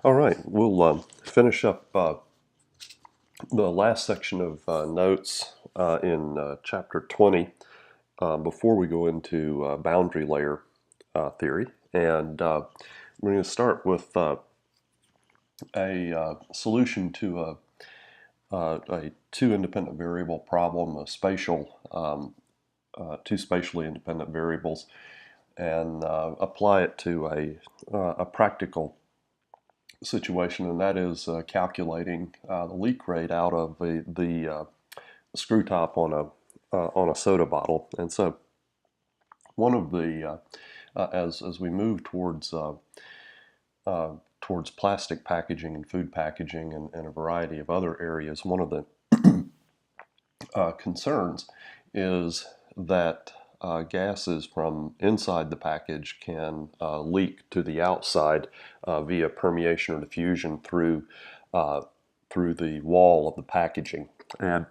All right, we'll finish up the last section of notes in chapter 20 before we go into boundary layer theory. And we're going to start with a solution to a two independent variable problem, two spatially independent variables, and apply it to a practical situation, and that is calculating the leak rate out of the screw top on a soda bottle. And so, one of the as we move towards plastic packaging and food packaging and a variety of other areas, one of the concerns is that gases from inside the package can leak to the outside via permeation or diffusion through the wall of the packaging. And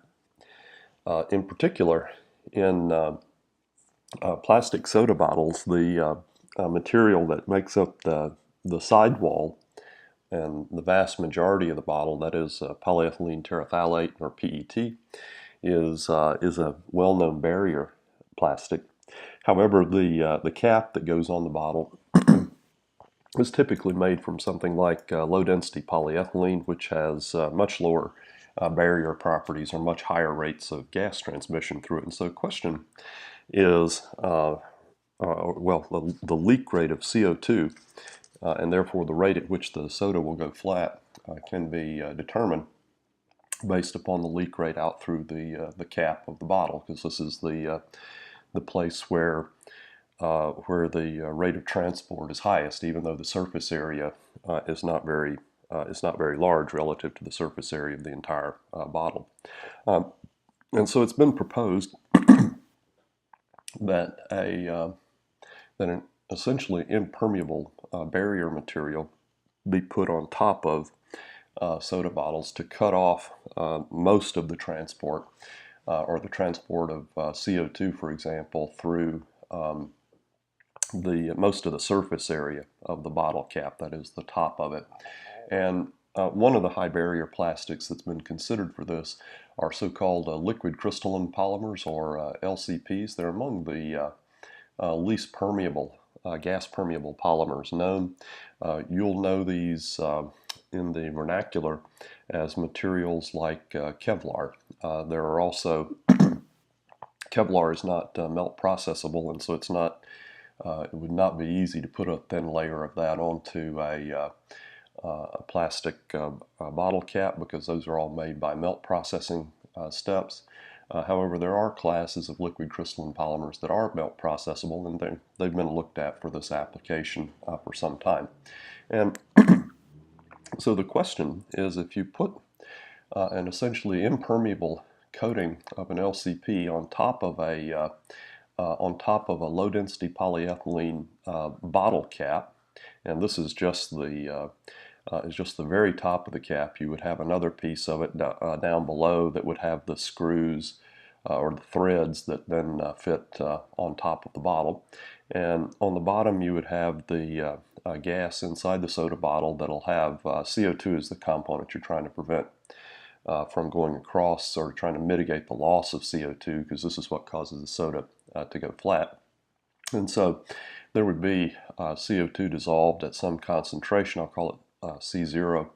in particular, in plastic soda bottles, the material that makes up the sidewall and the vast majority of the bottle, that is polyethylene terephthalate or PET, is a well-known barrier plastic. However, the cap that goes on the bottle is typically made from something like low-density polyethylene, which has much lower barrier properties or much higher rates of gas transmission through it. And so the question is, the leak rate of CO2, and therefore the rate at which the soda will go flat, can be determined based upon the leak rate out through the cap of the bottle, because this is the place where the rate of transport is highest, even though the surface area is not very large relative to the surface area of the entire bottle. And so it's been proposed that an essentially impermeable barrier material be put on top of soda bottles to cut off most of the transport or the transport of CO2, for example, through most of the surface area of the bottle cap, that is the top of it. And one of the high barrier plastics that's been considered for this are so-called liquid crystalline polymers, or LCPs. They're among the least permeable, gas permeable polymers known. You'll know these in the vernacular as materials like Kevlar. There are also Kevlar is not melt processable, and so it would not be easy to put a thin layer of that onto a plastic bottle cap, because those are all made by melt processing steps. However, there are classes of liquid crystalline polymers that are melt processable, and they've been looked at for this application for some time. And so the question is, if you put an essentially impermeable coating of an LCP on top of a low-density polyethylene bottle cap, and this is just the very top of the cap. You would have another piece of it down below that would have the screws or the threads that then fit on top of the bottle. And on the bottom you would have the gas inside the soda bottle that'll have CO2 as the component you're trying to prevent from going across, or trying to mitigate the loss of CO2, because this is what causes the soda to go flat. And so there would be CO2 dissolved at some concentration, I'll call it C0,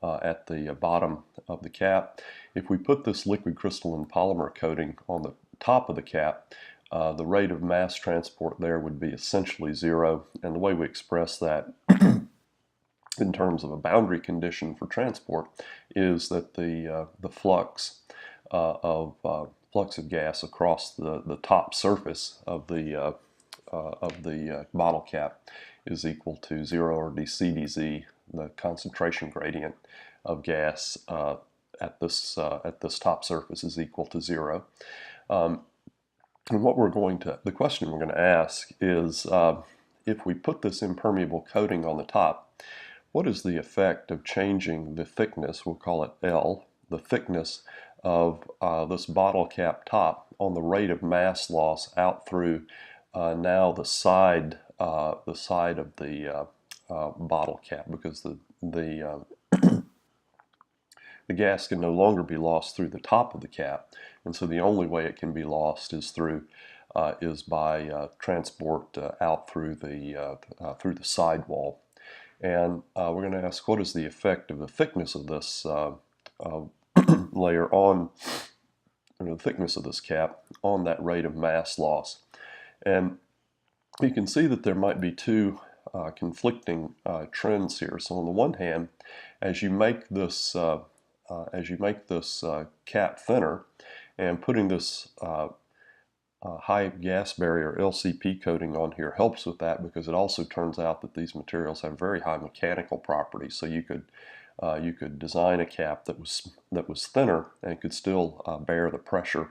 at the bottom of the cap. If we put this liquid crystalline polymer coating on the top of the cap, the rate of mass transport there would be essentially zero. And the way we express that in terms of a boundary condition for transport is that the flux of gas across the top surface of the bottle cap is equal to zero, or dCdZ, the concentration gradient of gas at this top surface is equal to zero. And the question we're going to ask is, if we put this impermeable coating on the top, what is the effect of changing the thickness, we'll call it L, the thickness of this bottle cap top on the rate of mass loss out through now the side of the bottle cap, because the gas can no longer be lost through the top of the cap, and so the only way it can be lost is by transport out through the sidewall. And we're going to ask, what is the effect of the thickness of this layer on, or the thickness of this cap on that rate of mass loss? And you can see that there might be two conflicting trends here. So on the one hand, as you make this cap thinner and putting this high gas barrier LCP coating on here helps with that, because it also turns out that these materials have very high mechanical properties. So you could design a cap that was thinner and could still bear the pressure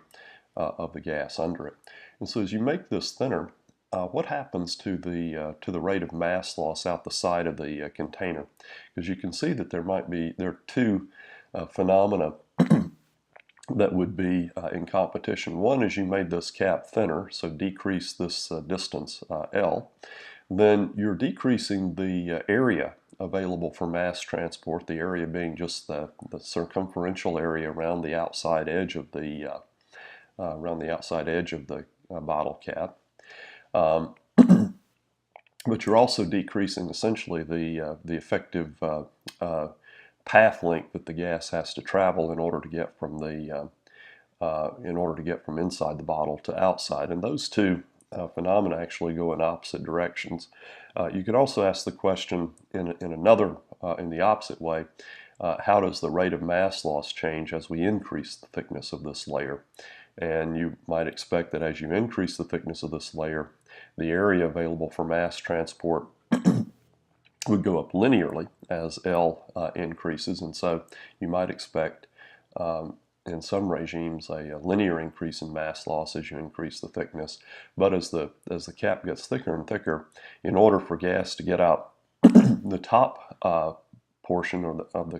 of the gas under it. And so as you make this thinner, what happens to the rate of mass loss out the side of the container? Because you can see that there are two phenomena that would be in competition. One is you made this cap thinner, so decrease this distance L. Then you're decreasing the area available for mass transport, the area being just the circumferential area around the outside edge of the bottle cap. But you're also decreasing essentially the effective path length that the gas has to travel in order to get from inside the bottle to outside. And those two phenomena actually go in opposite directions. You could also ask the question in the opposite way: how does the rate of mass loss change as we increase the thickness of this layer? And you might expect that as you increase the thickness of this layer, the area available for mass transport would go up linearly as L increases, and so you might expect in some regimes a linear increase in mass loss as you increase the thickness. But as the cap gets thicker and thicker, in order for gas to get out the top portion of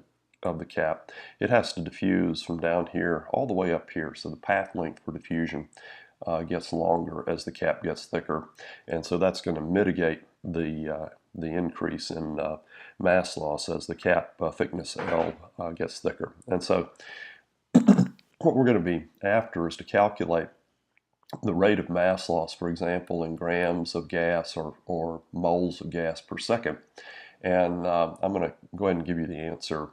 the cap, it has to diffuse from down here all the way up here. So the path length for diffusion gets longer as the cap gets thicker, and so that's going to mitigate the increase in mass loss as the cap thickness L gets thicker. And so what we're going to be after is to calculate the rate of mass loss, for example, in grams of gas or moles of gas per second. And I'm going to go ahead and give you the answer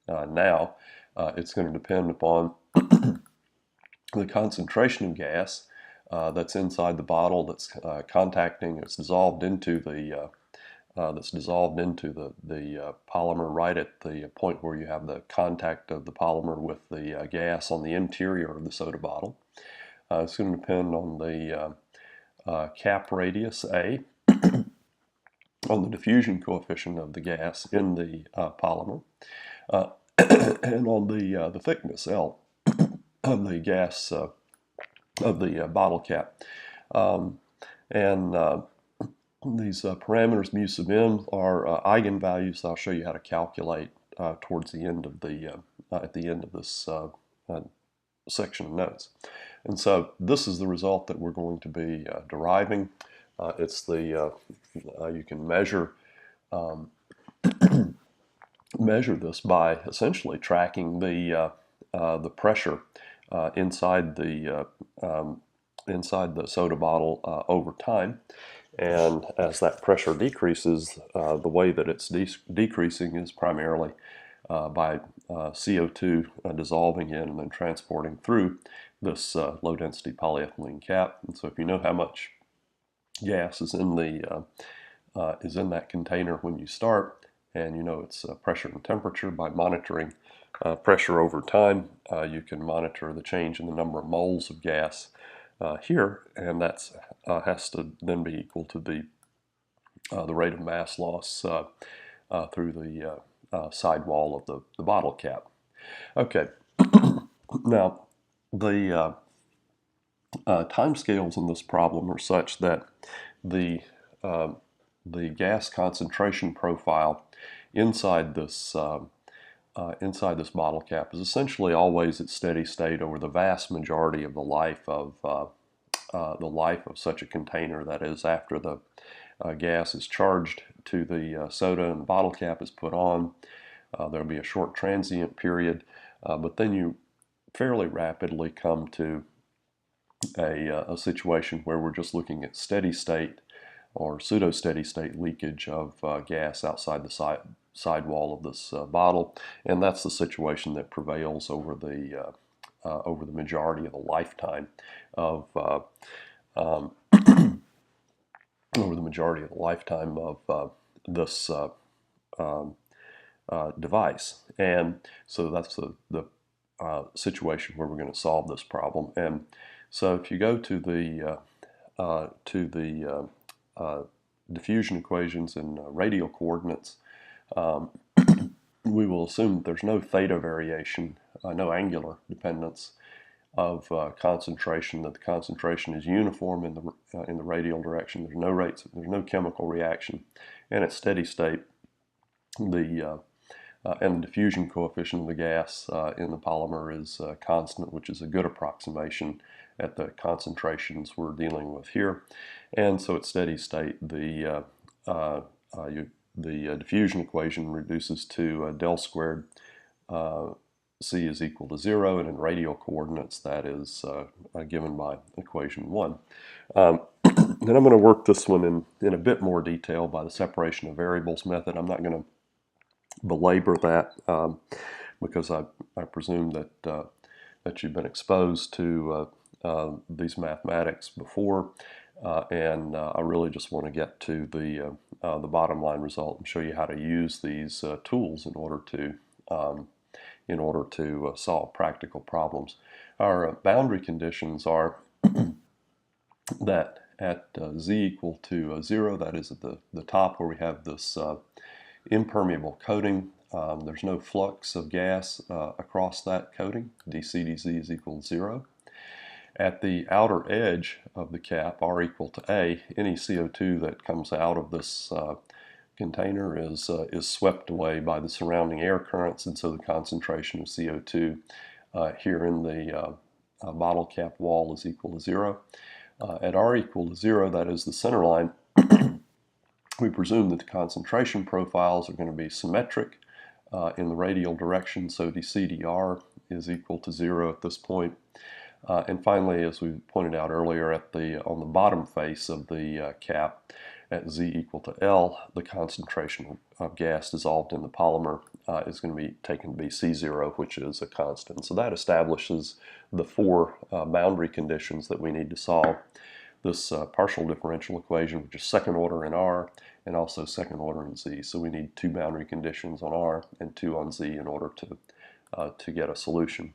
now. It's going to depend upon the concentration of gas that's inside the bottle, that's it's dissolved into the polymer right at the point where you have the contact of the polymer with the gas on the interior of the soda bottle. It's going to depend on the cap radius A, on the diffusion coefficient of the gas in the polymer, and on the thickness L of the gas of the bottle cap. These parameters mu sub m are eigenvalues that I'll show you how to calculate towards the end of at the end of this section of notes. And so this is the result that we're going to be deriving. It's the you can measure this by essentially tracking the pressure inside the soda bottle over time. And as that pressure decreases, the way that it's decreasing is primarily by CO2 dissolving in and then transporting through this low-density polyethylene cap. And so if you know how much gas is in that container when you start, and you know its pressure and temperature, by monitoring pressure over time, you can monitor the change in the number of moles of gas here, and that has to then be equal to the rate of mass loss through the sidewall of the bottle cap. Okay, now the time scales in this problem are such that the gas concentration profile inside this bottle cap is essentially always at steady state over the vast majority of the life of such a container. That is, after the gas is charged to the soda and the bottle cap is put on. There'll be a short transient period, but then you fairly rapidly come to a situation where we're just looking at steady state or pseudo steady state leakage of gas outside the sidewall of this bottle, and that's the situation that prevails over the majority of the lifetime of this device. And so that's the situation where we're going to solve this problem. And so if you go to the diffusion equations in radial coordinates, we will assume that there's no theta variation, no angular dependence of concentration, that the concentration is uniform in the radial direction. There's no rates, there's no chemical reaction, and at steady state, the diffusion coefficient of the gas in the polymer is constant, which is a good approximation at the concentrations we're dealing with here. And so at steady state, the diffusion equation reduces to del squared C is equal to 0, and in radial coordinates that is given by equation 1. And I'm going to work this one in a bit more detail by the separation of variables method. I'm not going to belabor that because I presume that you've been exposed to these mathematics before, and I really just want to get to the bottom line result and show you how to use these tools in order to solve practical problems. Our boundary conditions are that at z equal to 0, that is at the top where we have this impermeable coating, there's no flux of gas across that coating, dc dz is equal to 0. At the outer edge of the cap, R equal to A, any CO2 that comes out of this container is swept away by the surrounding air currents, and so the concentration of CO2 here in the bottle cap wall is equal to 0. At R equal to 0, that is the center line, we presume that the concentration profiles are going to be symmetric in the radial direction, so dCdR is equal to 0 at this point. And finally, as we pointed out earlier, on the bottom face of the cap, at Z equal to L, the concentration of gas dissolved in the polymer is going to be taken to be C0, which is a constant. So that establishes the four boundary conditions that we need to solve this partial differential equation, which is second order in R and also second order in Z. So we need two boundary conditions on R and two on Z in order to get a solution.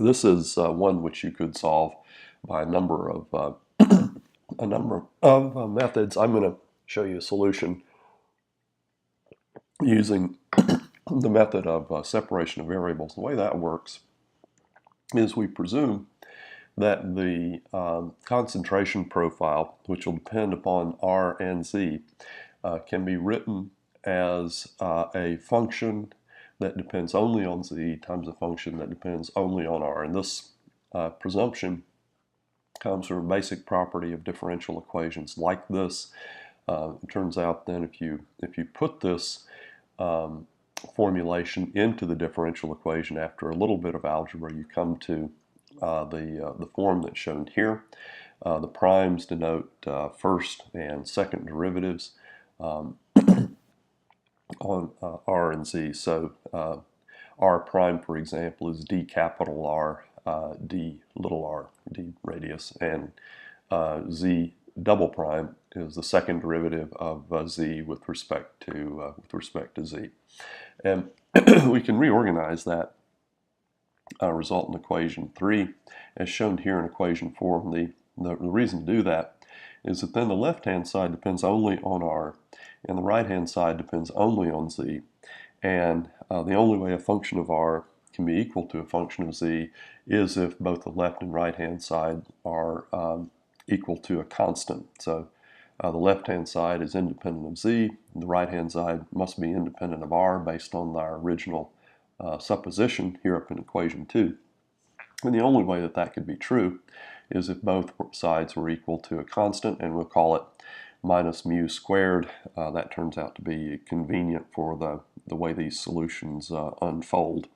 This is one which you could solve by a number of methods. I'm going to show you a solution using the method of separation of variables. The way that works is we presume that the concentration profile, which will depend upon R and Z, can be written as a function that depends only on Z times a function that depends only on R. And this presumption comes from a basic property of differential equations like this. It turns out then if you put this formulation into the differential equation after a little bit of algebra, you come to the form that's shown here. The primes denote first and second derivatives on R and Z. So R prime, for example, is d capital R, d little r, d radius, and Z double prime is the second derivative of Z with respect to Z. And we can reorganize that result in equation 3 as shown here in equation 4. And the reason to do that is that then the left-hand side depends only on R, and the right-hand side depends only on Z. And the only way a function of R can be equal to a function of Z is if both the left and right-hand side are equal to a constant. So the left-hand side is independent of Z, and the right-hand side must be independent of R based on our original supposition here up in equation 2. And the only way that that could be true is if both sides were equal to a constant, and we'll call it minus mu squared. That turns out to be convenient for the way these solutions unfold.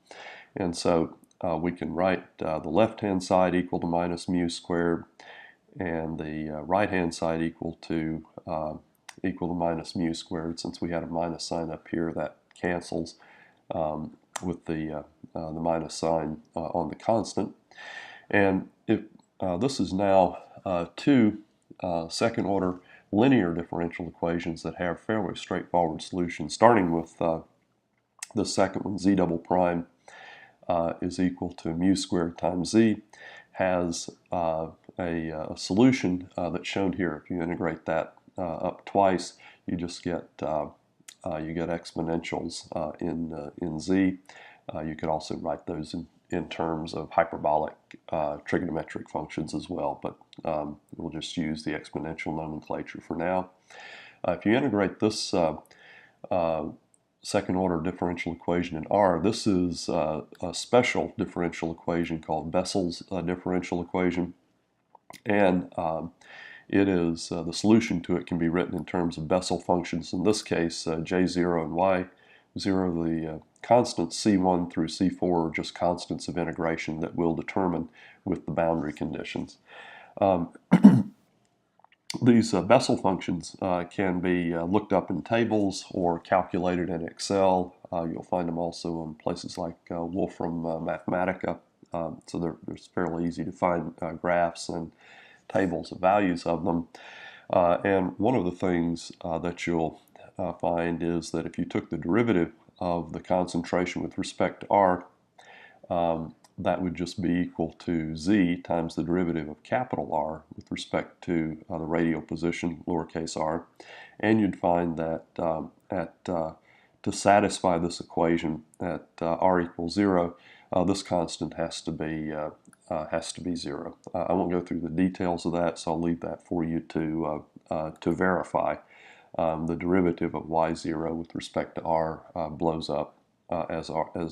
And so we can write the left-hand side equal to minus mu squared, and the right-hand side equal to minus mu squared. Since we had a minus sign up here, that cancels with the minus sign on the constant. And if this is now two second-order linear differential equations that have fairly straightforward solutions, starting with the second one, z double prime is equal to mu squared times z, has a solution that's shown here. If you integrate that up twice, you just get exponentials in z. You could also write those in terms of hyperbolic trigonometric functions as well, but we'll just use the exponential nomenclature for now. If you integrate this second order differential equation in R, this is a special differential equation called Bessel's differential equation, and it is the solution to it can be written in terms of Bessel functions. In this case, J0 and Y0, the constants C1 through C4 are just constants of integration that we'll determine with the boundary conditions. These Bessel functions can be looked up in tables or calculated in Excel. You'll find them also in places like Wolfram Mathematica. So they're fairly easy to find graphs and tables of values of them. And one of the things that you'll find is that if you took the derivative of the concentration with respect to R, that would just be equal to z times the derivative of capital R with respect to the radial position, lowercase r. And you'd find that to satisfy this equation at r equals 0, this constant has to be 0. I won't go through the details of that, so I'll leave that for you to verify. The derivative of y0 with respect to r blows up as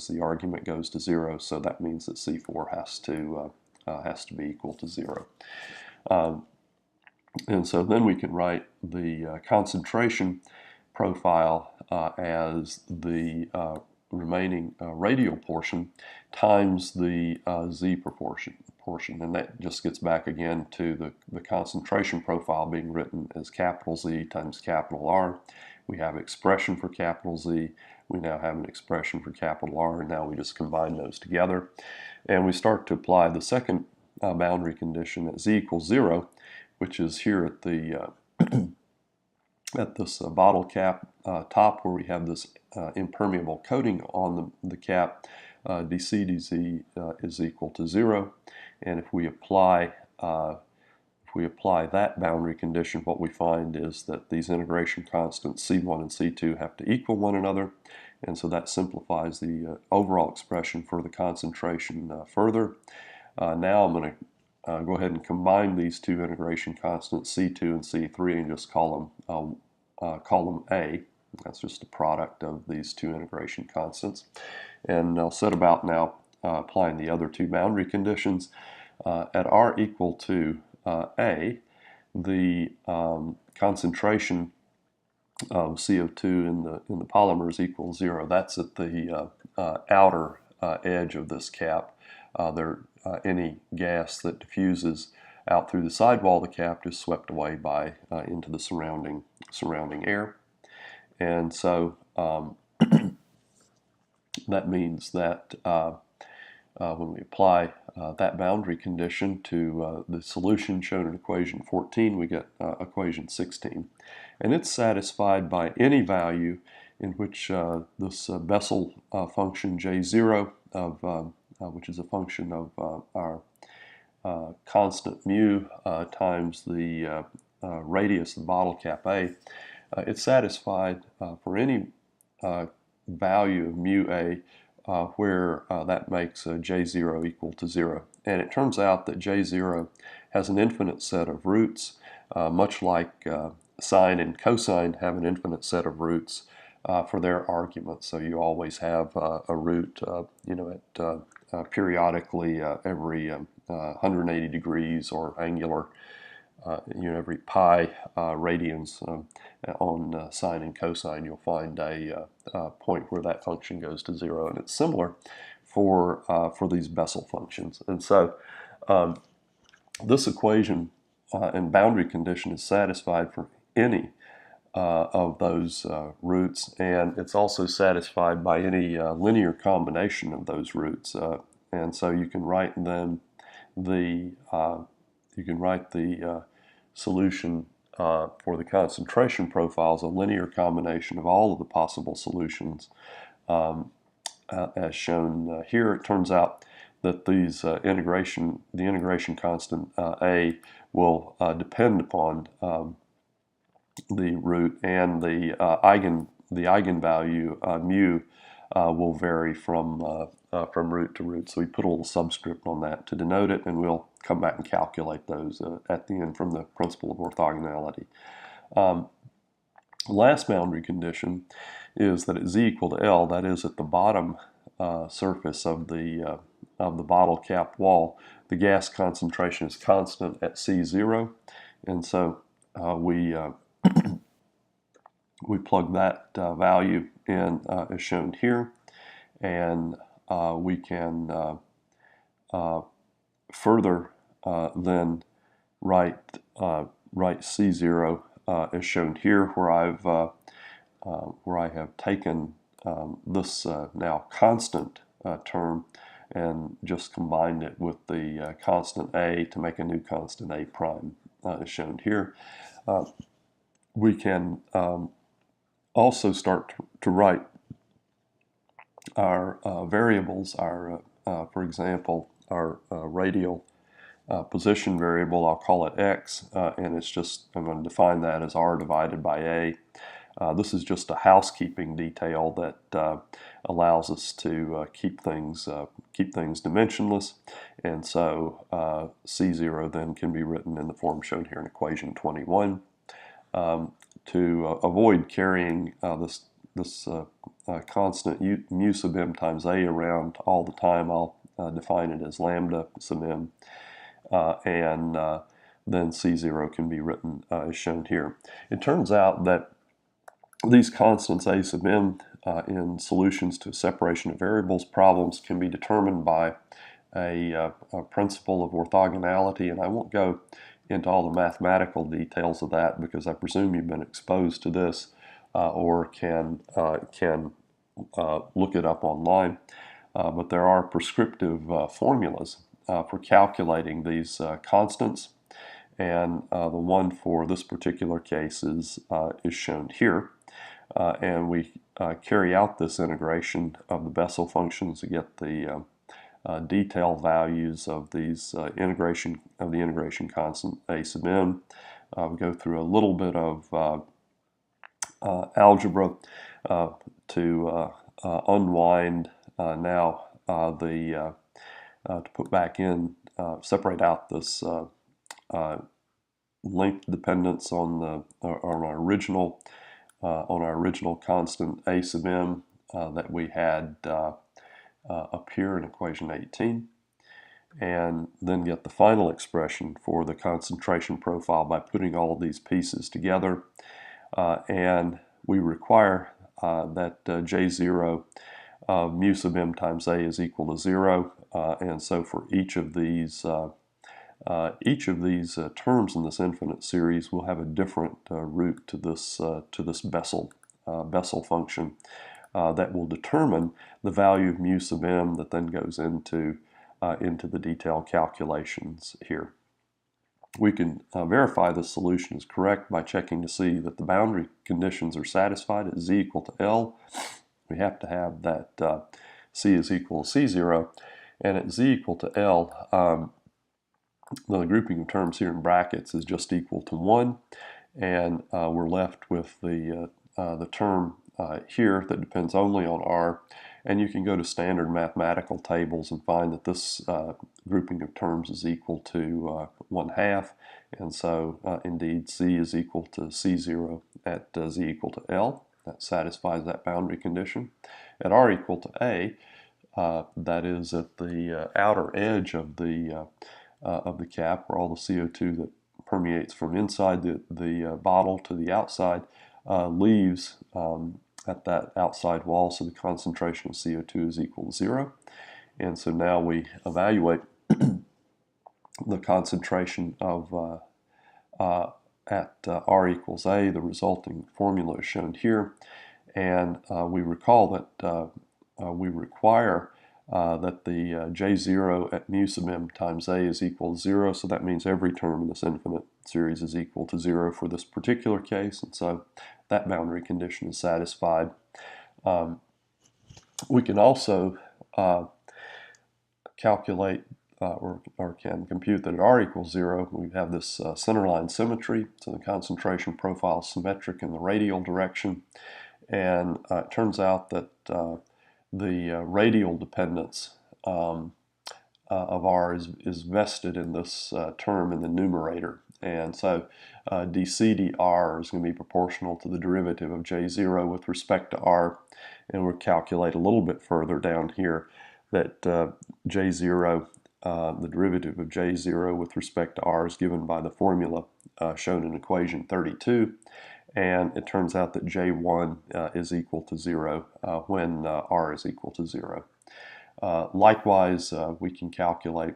the argument goes to 0, so that means that C4 has to be equal to 0. And so then we can write the concentration profile as the remaining radial portion times the z portion, and that just gets back again to the concentration profile being written as capital Z times capital R. We have expression for capital Z, we now have an expression for capital R, and now we just combine those together. And we start to apply the second boundary condition at z equals 0, which is here at the at this bottle cap top, where we have this impermeable coating on the cap. dc dz is equal to 0, and if we apply that boundary condition, what we find is that these integration constants C1 and C2 have to equal one another, and so that simplifies the overall expression for the concentration further. Now I'm going to go ahead and combine these two integration constants, C2 and C3, and just call them A. That's just the product of these two integration constants. And I'll set about now applying the other two boundary conditions. At R equal to A, the concentration of CO2 in the polymers equals 0. That's at the outer edge of this cap. Any gas that diffuses out through the sidewall of the cap is swept away into the surrounding air. And so that means that when we apply that boundary condition to the solution shown in equation 14, we get equation 16. And it's satisfied by any value in which this Bessel function J0, which is a function of our constant mu times the radius of the bottle cap A, it's satisfied for any value of mu A where that makes J0 equal to 0. And it turns out that J0 has an infinite set of roots, much like sine and cosine have an infinite set of roots for their arguments. So you always have a root, periodically every 180 degrees or angular every pi radians on sine and cosine, you'll find a point where that function goes to 0, and it's similar for these Bessel functions. And so this equation and boundary condition is satisfied for any of those roots, and it's also satisfied by any linear combination of those roots. And so you can write then the solution for the concentration profile as a linear combination of all of the possible solutions, as shown here. It turns out that these the integration constant a will depend upon the root, and the eigenvalue mu will vary from root to root. So we put a little subscript on that to denote it, and we'll come back and calculate those at the end from the principle of orthogonality. Last boundary condition is that at z equal to L, that is at the bottom surface of the bottle cap wall, the gas concentration is constant at C0, and so we plug that value in as shown here, and we can further then write C0 as shown here, where I have taken this now constant term and just combined it with the constant a to make a new constant a prime, as shown here. We can also start to write our variables, for example, our radial position variable. I'll call it x, and it's just, I'm going to define that as r divided by a. This is just a housekeeping detail that allows us to keep things dimensionless, and so C0 then can be written in the form shown here in equation 21. To avoid carrying this constant mu sub m times a around all the time, I'll define it as lambda sub m, and then C0 can be written as shown here. It turns out that these constants a sub m in solutions to separation of variables problems can be determined by a principle of orthogonality, and I won't go into all the mathematical details of that because I presume you've been exposed to this or can look it up online. But there are prescriptive formulas for calculating these constants, and the one for this particular case is shown here. And we carry out this integration of the Bessel functions to get the detailed values of these integration constant a sub m. We go through a little bit of algebra to unwind now to put back in, separate out this length dependence on our original constant a sub m that we had up here in equation 18, and then get the final expression for the concentration profile by putting all of these pieces together. And we require that J0 mu sub m times a is equal to 0, and so for each of these terms in this infinite series, we'll have a different root to this Bessel function that will determine the value of mu sub m that then goes into the detailed calculations here. We can verify the solution is correct by checking to see that the boundary conditions are satisfied at z equal to L. We have to have that c is equal to C0, and at z equal to L, the grouping of terms here in brackets is just equal to 1, and we're left with the term here that depends only on r, and you can go to standard mathematical tables and find that this grouping of terms is equal to 1/2, and so indeed c is equal to C0 at z equal to L. That satisfies that boundary condition. At r equal to a, that is at the outer edge of the cap, where all the CO2 that permeates from inside the bottle to the outside, leaves at that outside wall, so the concentration of CO2 is equal to 0. And so now we evaluate the concentration of at R equals A. The resulting formula is shown here. And we recall that we require that the J0 at mu sub m times A is equal to 0. So that means every term in this infinite series is equal to 0 for this particular case. And so that boundary condition is satisfied. We can also calculate or can compute that at R equals 0, we have this centerline symmetry, so the concentration profile is symmetric in the radial direction, and it turns out that the radial dependence of R is vested in this term in the numerator, and so dc dr is going to be proportional to the derivative of J0 with respect to R, and we'll calculate a little bit further down here that J0, the derivative of J0 with respect to R is given by the formula shown in equation 32, and it turns out that J1 is equal to 0 when R is equal to 0. Likewise, we can calculate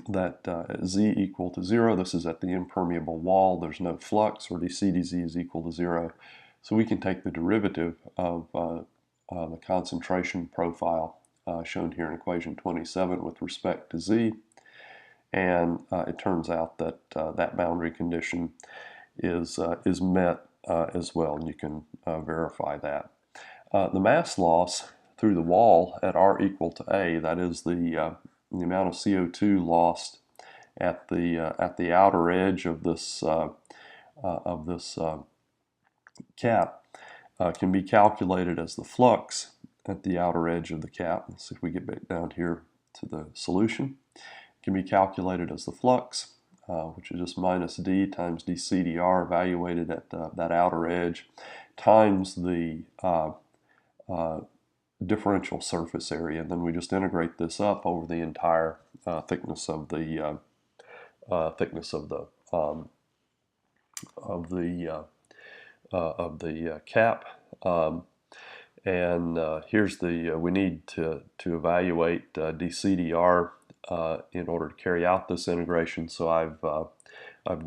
that Z equal to 0. This is at the impermeable wall. There's no flux, or dc dz is equal to 0. So we can take the derivative of the concentration profile shown here in equation 27 with respect to Z, and it turns out that that boundary condition is met as well, and you can verify that. The mass loss through the wall at R equal to A, that is the amount of CO2 lost at the outer edge of this cap, can be calculated as the flux at the outer edge of the cap. Let's see if we get back down here to the solution. It can be calculated as the flux, which is just minus d times dc dr evaluated at that outer edge, times the differential surface area, and then we just integrate this up over the entire thickness of the cap. And here's the we need to evaluate dc dr in order to carry out this integration. So I've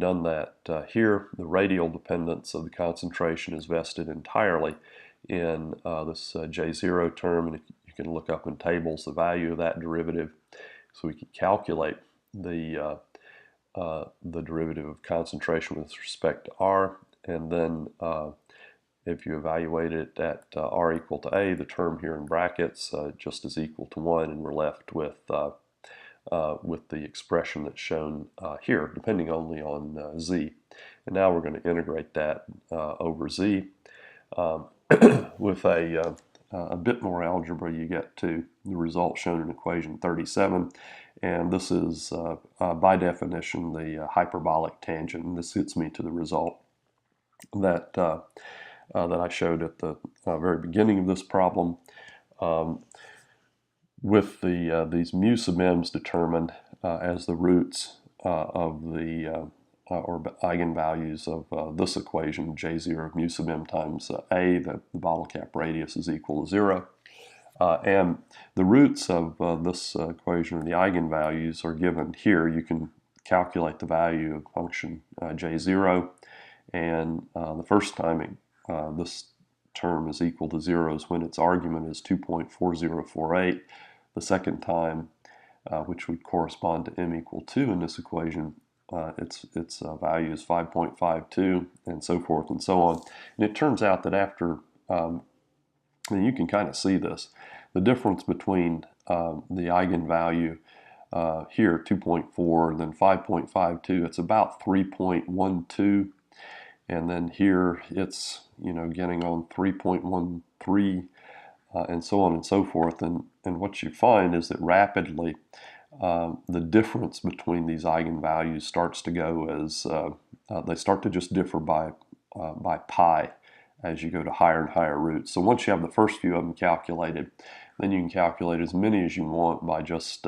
done that here. The radial dependence of the concentration is vested entirely in this J0 term, and you can look up in tables the value of that derivative. So we can calculate the derivative of concentration with respect to R, and then if you evaluate it at R equal to A, the term here in brackets just is equal to 1, and we're left with the expression that's shown here, depending only on Z. And now we're going to integrate that over Z. With a bit more algebra, you get to the result shown in equation 37, and this is by definition the hyperbolic tangent, and this gets me to the result that that I showed at the very beginning of this problem. With these mu sub m's determined as the roots of the or eigenvalues of this equation, J0 of mu sub m times A, the bottle cap radius is equal to 0. And the roots of this equation, or the eigenvalues, are given here. You can calculate the value of function J0, and the first time this term is equal to 0 is when its argument is 2.4048. The second time, which would correspond to m equal 2 in this equation, its value is 5.52, and so forth and so on. And it turns out that after, and you can kind of see this, the difference between the eigenvalue here, 2.4, and then 5.52, it's about 3.12, and then here it's, getting on 3.13, and so on and so forth. And what you find is that rapidly the difference between these eigenvalues starts to go as they start to just differ by pi as you go to higher and higher roots. So once you have the first few of them calculated, then you can calculate as many as you want by just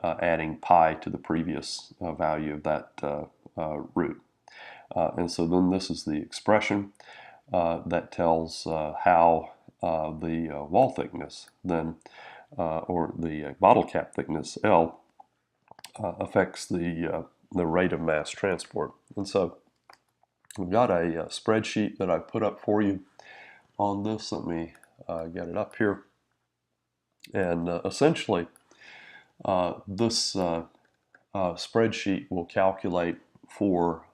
adding pi to the previous value of root. And so then this is the expression that tells how the wall thickness then, or the bottle cap thickness L, affects the rate of mass transport. And so we've got a spreadsheet that I put up for you on this. Let me get it up here. And essentially, this spreadsheet will calculate for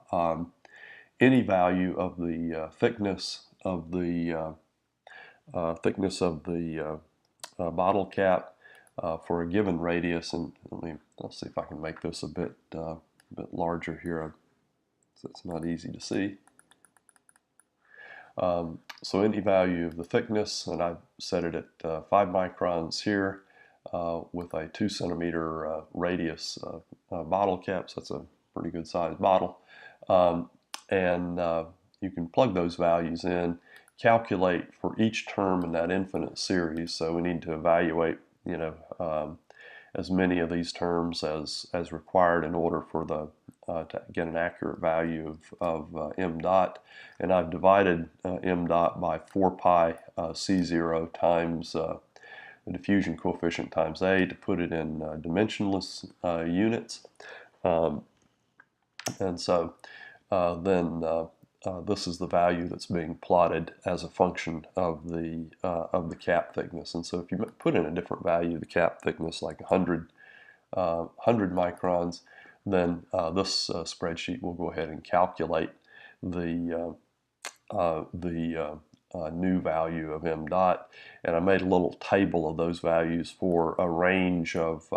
any value of the thickness of the bottle cap for a given radius. And let's see if I can make this a bit larger here, so it's not easy to see. So any value of the thickness, and I've set it at 5 microns here with a 2 centimeter radius bottle cap, so that's a pretty good sized bottle. And you can plug those values in, calculate for each term in that infinite series. So we need to evaluate, as many of these terms as required in order for the to get an accurate value of m dot. And I've divided m dot by 4 pi c0 times the diffusion coefficient times A to put it in dimensionless units. And so then this is the value that's being plotted as a function of the cap thickness. And so if you put in a different value, the cap thickness like 100 microns, then this spreadsheet will go ahead and calculate the new value of m dot. And I made a little table of those values for a range of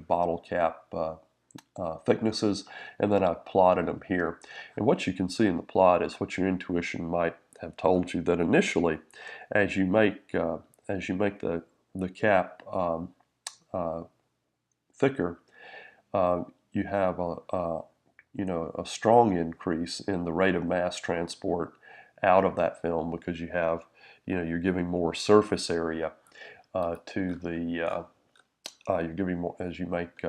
bottle cap thicknesses, and then I've plotted them here. And what you can see in the plot is what your intuition might have told you, that initially, as you make the cap thicker, you have a strong increase in the rate of mass transport out of that film, because you have, you're giving more surface area to the you're giving more, as you make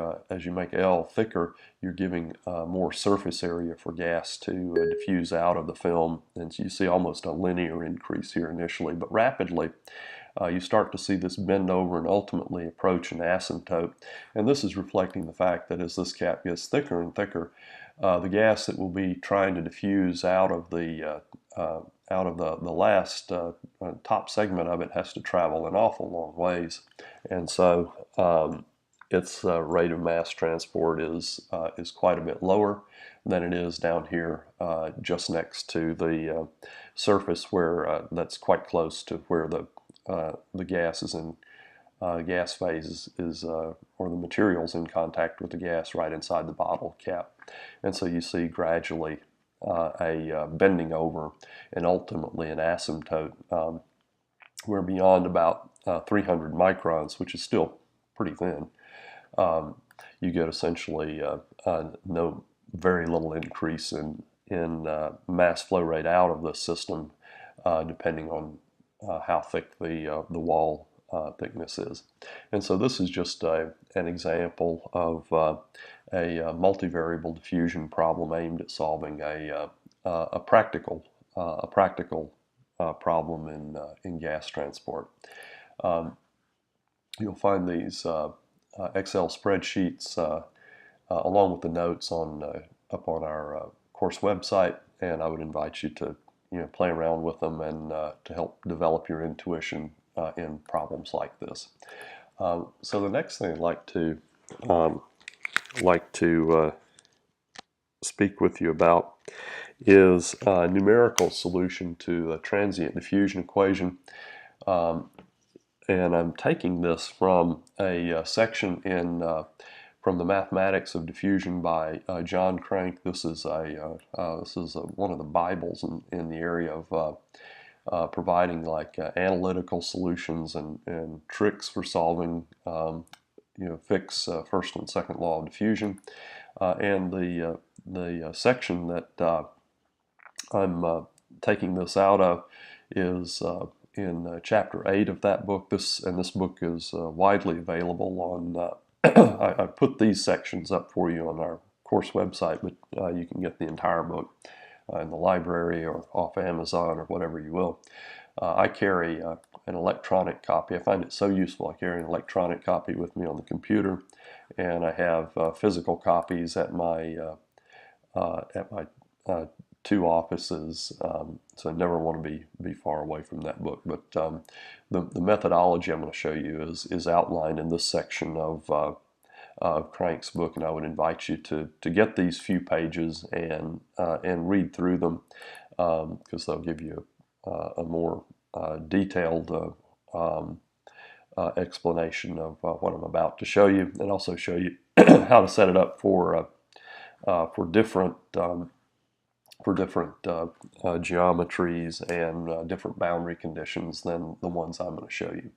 L thicker, you're giving more surface area for gas to diffuse out of the film, and so you see almost a linear increase here initially, but rapidly you start to see this bend over and ultimately approach an asymptote. And this is reflecting the fact that as this cap gets thicker and thicker, the gas that will be trying to diffuse out of the last top segment of it has to travel an awful long ways. And so its rate of mass transport is quite a bit lower than it is down here just next to the surface, where that's quite close to where the gas is in gas phase or the material's in contact with the gas right inside the bottle cap. And so you see gradually a bending over and ultimately an asymptote. We're beyond about 300 microns, which is still pretty thin. You get essentially very little increase in mass flow rate out of the system, depending on how thick the wall thickness is. And so this is just an example of a multivariable diffusion problem aimed at solving a practical problem in gas transport. You'll find these Excel spreadsheets along with the notes up on our course website, and I would invite you to play around with them and to help develop your intuition in problems like this. So the next thing I'd like to speak with you about is a numerical solution to the transient diffusion equation. And I'm taking this from a section from the Mathematics of Diffusion by John Crank. This is one of the Bibles in the area of providing analytical solutions and tricks for solving Fick's first and second law of diffusion. And the section that I'm taking this out of is in chapter 8 of that book. This book is widely available on. I put these sections up for you on our course website, but you can get the entire book in the library or off Amazon or whatever you will. I carry an electronic copy. I find it so useful. I carry an electronic copy with me on the computer, and I have physical copies at my two offices, so I never want to be far away from that book. But the methodology I'm going to show you is outlined in this section of Crank's book, and I would invite you to get these few pages and read through them, because they'll give you a more detailed explanation of what I'm about to show you, and also show you how to set it up for different geometries and different boundary conditions than the ones I'm going to show you.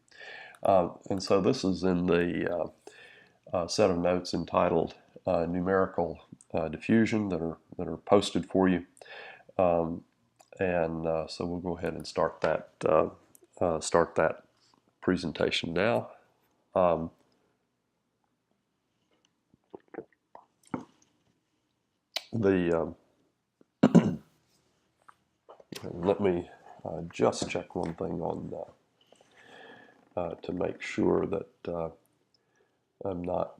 And so this is in the set of notes entitled Numerical Diffusion that are posted for you. So we'll go ahead and start that presentation now. Let me just check one thing on to make sure that I'm not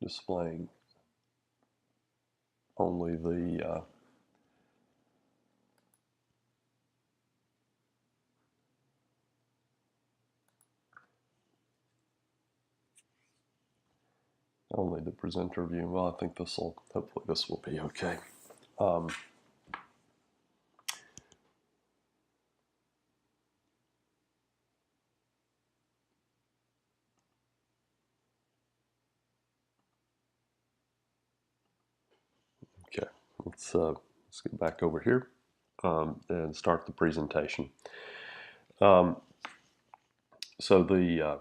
displaying only the presenter view. Well, I think hopefully this will be okay. Okay, let's get back over here and start the presentation. So the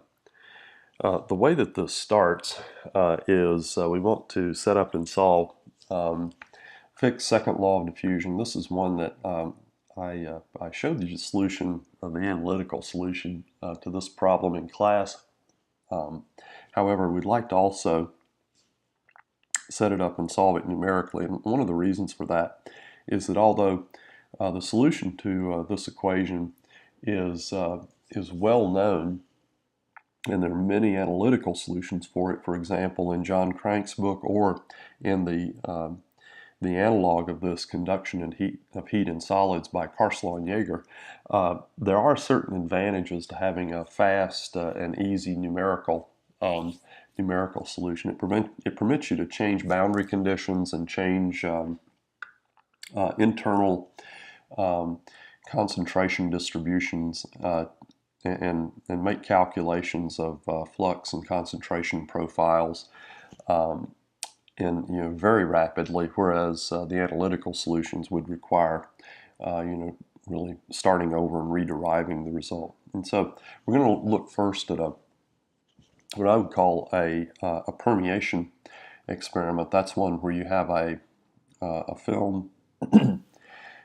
way that this starts is we want to set up and solve Fick's second law of diffusion. This is one that I showed you the solution, the analytical solution to this problem in class. However, we'd like to also set it up and solve it numerically. And one of the reasons for that is that although the solution to this equation is well known, and there are many analytical solutions for it, for example, in John Crank's book or in the analog of this, Conduction and Heat in Solids by Carcelo and Jaeger, there are certain advantages to having a fast and easy numerical solution. It permits you to change boundary conditions and change internal concentration distributions and make calculations of flux and concentration profiles very rapidly, whereas the analytical solutions would require really starting over and rederiving the result. And so we're going to look first at what I would call a permeation experiment. That's one where you have a film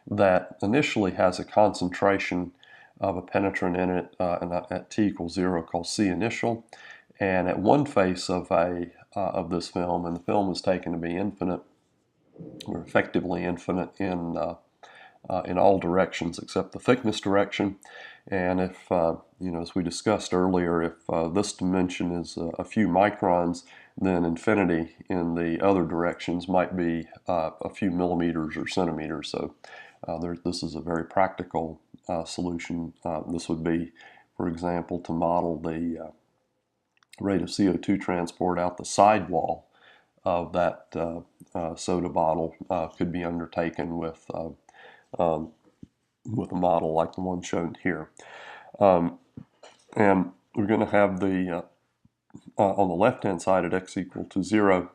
that initially has a concentration of a penetrant in it at t equals 0 called C initial, and at one face of this film, and the film is taken to be infinite, or effectively infinite in all directions except the thickness direction. And if as we discussed earlier, if this dimension is a few microns, then infinity in the other directions might be a few millimeters or centimeters. So this is a very practical solution. This would be, for example, to model the rate of CO2 transport out the sidewall of that soda bottle could be undertaken with a model like the one shown here. And we're going to have the on the left-hand side at x equal to 0,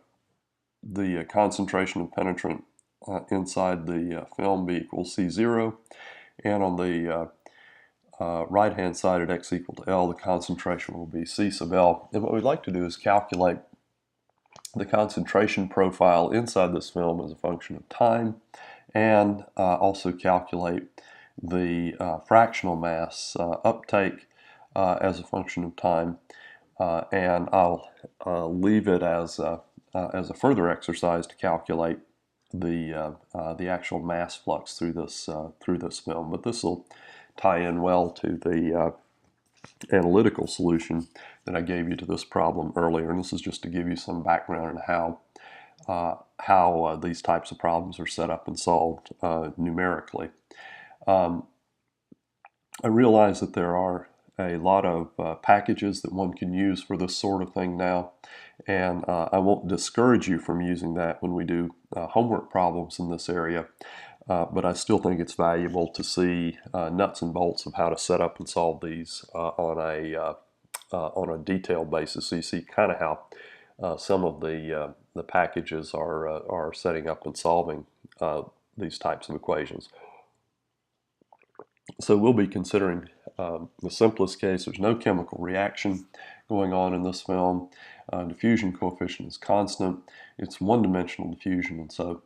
the concentration of penetrant inside the film B equals C0, and on the right-hand side at x equal to L, the concentration will be C sub L. And what we'd like to do is calculate the concentration profile inside this film as a function of time, and also calculate the fractional mass uptake as a function of time. and I'll leave it as a further exercise to calculate the actual mass flux through this film. But this will tie in well to the analytical solution that I gave you to this problem earlier, and this is just to give you some background on how these types of problems are set up and solved numerically. I realize that there are a lot of packages that one can use for this sort of thing now, and I won't discourage you from using that when we do homework problems in this area, but I still think it's valuable to see nuts and bolts of how to set up and solve these on a detailed basis, so you see kind of how some of the packages are setting up and solving these types of equations. So we'll be considering the simplest case. There's no chemical reaction going on in this film. Diffusion coefficient is constant. It's one-dimensional diffusion, and so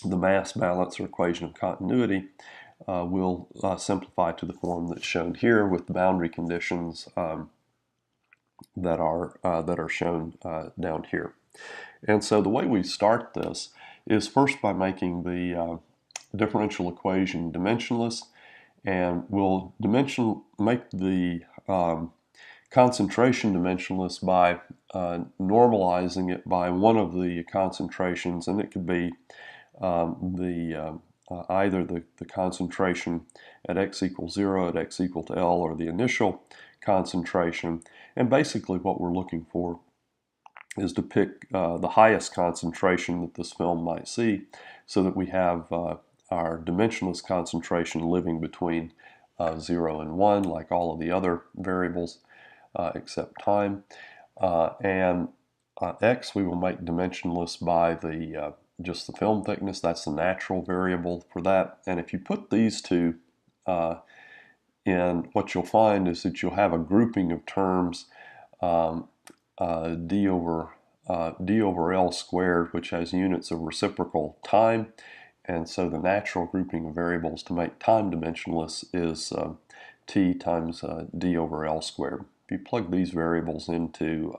the mass balance or equation of continuity will simplify to the form that's shown here with the boundary conditions that are shown down here. And so the way we start this is first by making the differential equation dimensionless, and we'll make the concentration dimensionless by normalizing it by one of the concentrations, and it could be either the concentration at x equals 0, at x equal to L, or the initial concentration. And basically what we're looking for is to pick the highest concentration that this film might see, so that we have our dimensionless concentration living between 0 and 1, like all of the other variables except time. And x we will make dimensionless by just the film thickness. That's the natural variable for that. And if you put these two in, what you'll find is that you'll have a grouping of terms d over L squared, which has units of reciprocal time. And so the natural grouping of variables to make time dimensionless is t times d over L squared. If you plug these variables into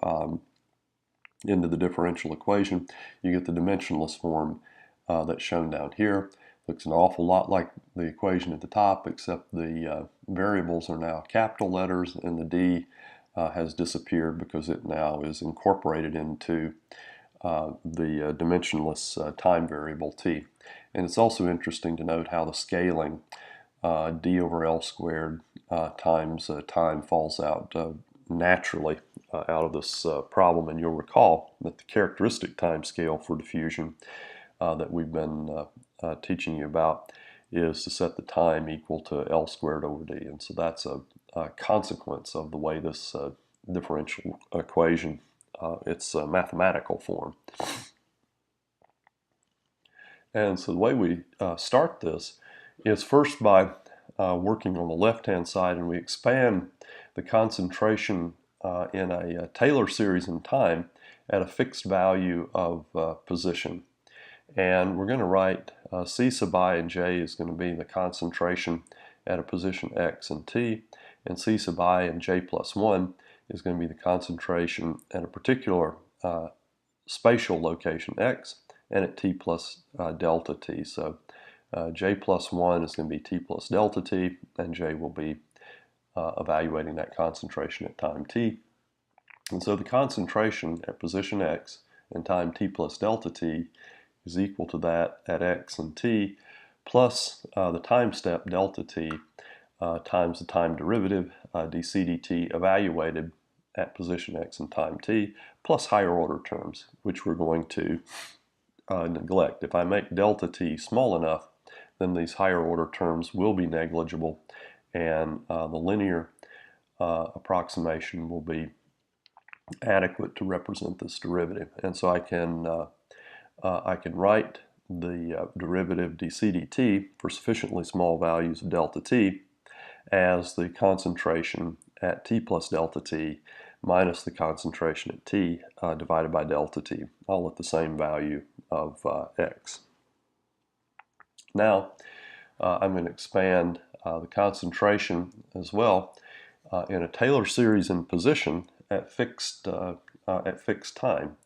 the differential equation, you get the dimensionless form that's shown down here. Looks an awful lot like the equation at the top, except the variables are now capital letters, and the d has disappeared because it now is incorporated into the dimensionless time variable t. And it's also interesting to note how the scaling d over L squared times time falls out naturally out of this problem. And you'll recall that the characteristic time scale for diffusion that we've been teaching you about is to set the time equal to L squared over d. And so that's a consequence of the way this differential equation, its mathematical form. And so the way we start this is first by working on the left-hand side, and we expand the concentration in a Taylor series in time at a fixed value of position. And we're going to write C sub I and J is going to be the concentration at a position x and t, and C sub I and J plus 1 is going to be the concentration at a particular spatial location x and at t plus delta t. So J plus 1 is going to be t plus delta t, and J will be evaluating that concentration at time t. And so the concentration at position x and time t plus delta t is equal to that at x and t plus the time step delta t times the time derivative dc dt evaluated at position x and time t, plus higher order terms, which we're going to neglect. If I make delta t small enough, then these higher order terms will be negligible, and the linear approximation will be adequate to represent this derivative. And so I can write the derivative dc dt for sufficiently small values of delta t as the concentration at t plus delta t minus the concentration at t divided by delta t, all at the same value of x. Now I'm going to expand the concentration as well in a Taylor series in position at fixed time.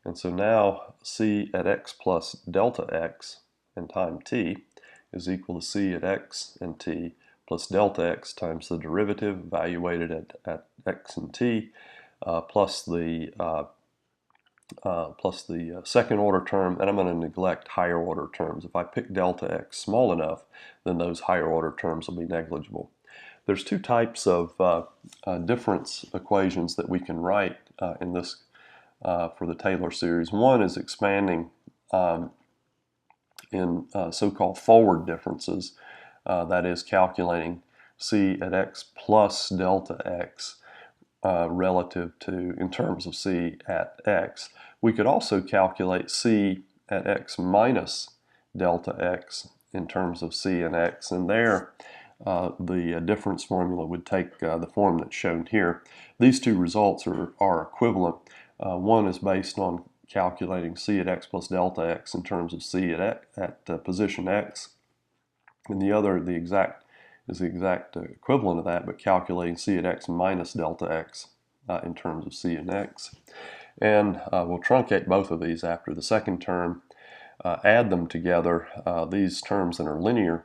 And so now c at x plus delta x and time t is equal to c at x and t plus delta x times the derivative evaluated at x and t plus the second order term, and I'm going to neglect higher order terms. If I pick delta x small enough, then those higher order terms will be negligible. There's two types of difference equations that we can write in this for the Taylor series. One is expanding in so-called forward differences, that is calculating c at x plus delta x relative to, in terms of c at x. We could also calculate c at x minus delta x in terms of c and x, and there the difference formula would take the form that's shown here. These two results are equivalent. One is based on calculating c at x plus delta x in terms of c at position x, and the other is the exact equivalent of that, but calculating c at x minus delta x in terms of c and x. And we'll truncate both of these after the second term, add them together. These terms that are linear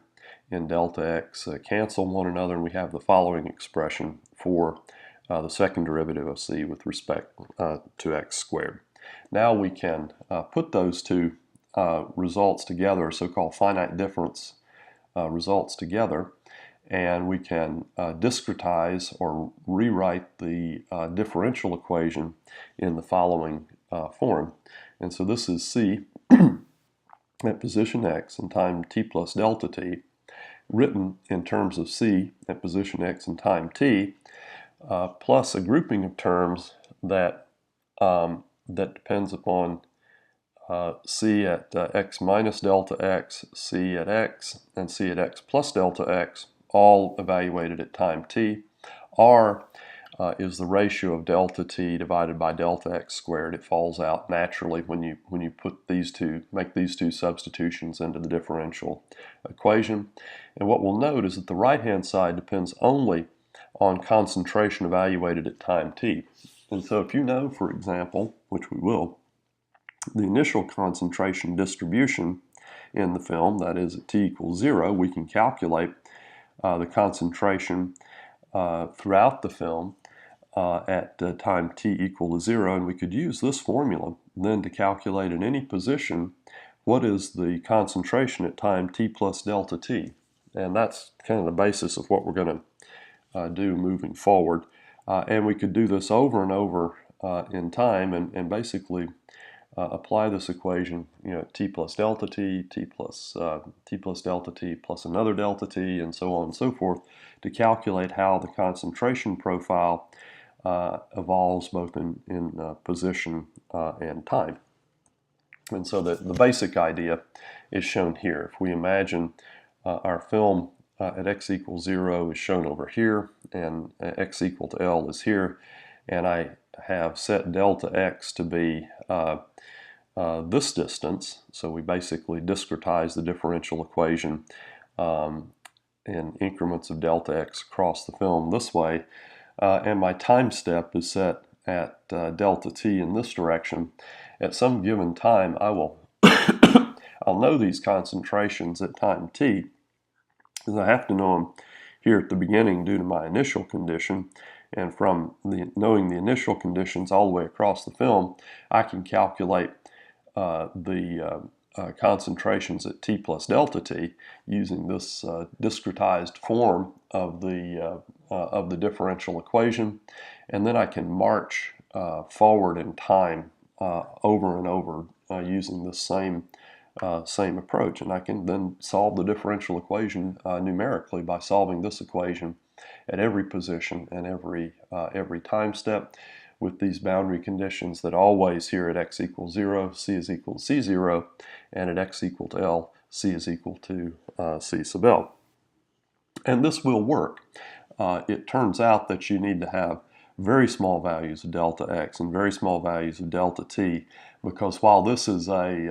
in delta x cancel one another, and we have the following expression for the second derivative of c with respect to x squared. Now we can put those two results together, so-called finite difference results together, and we can discretize or rewrite the differential equation in the following form. And so this is c at position x and time t plus delta t, written in terms of c at position x and time t, plus a grouping of terms that that depends upon c at x minus delta x, c at x, and c at x plus delta x, all evaluated at time t. R is the ratio of delta t divided by delta x squared. It falls out naturally when you put these two, make these two substitutions into the differential equation. And what we'll note is that the right-hand side depends only on concentration evaluated at time t. And so if you know, for example, which we will, the initial concentration distribution in the film, that is at t equals 0, we can calculate the concentration throughout the film at time t equal to 0, and we could use this formula then to calculate at any position what is the concentration at time t plus delta t. And that's kind of the basis of what we're going to do moving forward. And we could do this over and over in time and basically apply this equation, t plus delta t, t plus delta t plus another delta t, and so on and so forth, to calculate how the concentration profile evolves both in position and time. And so the basic idea is shown here. If we imagine our film at x equals 0 is shown over here, and x equal to L is here, and I have set delta x to be this distance, so we basically discretize the differential equation in increments of delta x across the film this way, and my time step is set at delta t in this direction. At some given time, I'll know these concentrations at time t, because I have to know them here at the beginning due to my initial condition, and from knowing the initial conditions all the way across the film, I can calculate the concentrations at t plus delta t using this discretized form of the differential equation, and then I can march forward in time over and over using this same approach, and I can then solve the differential equation numerically by solving this equation at every position and every time step, with these boundary conditions that always here at x equals 0, c is equal to c0, and at x equal to L, c is equal to c sub L. And this will work. It turns out that you need to have very small values of delta x and very small values of delta t, because while this is you'll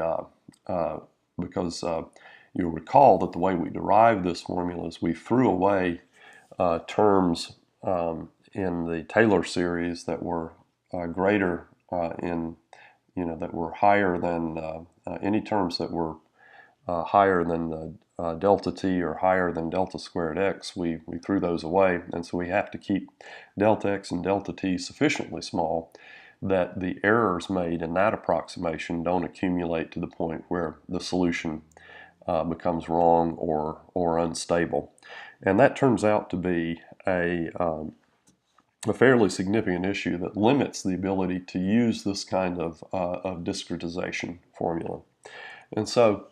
recall that the way we derived this formula is we threw away terms in the Taylor series that were greater that were higher than any terms that were higher than delta t or higher than delta squared x, we threw those away, and so we have to keep delta x and delta t sufficiently small that the errors made in that approximation don't accumulate to the point where the solution becomes wrong or unstable. And that turns out to be a fairly significant issue that limits the ability to use this kind of discretization formula. And so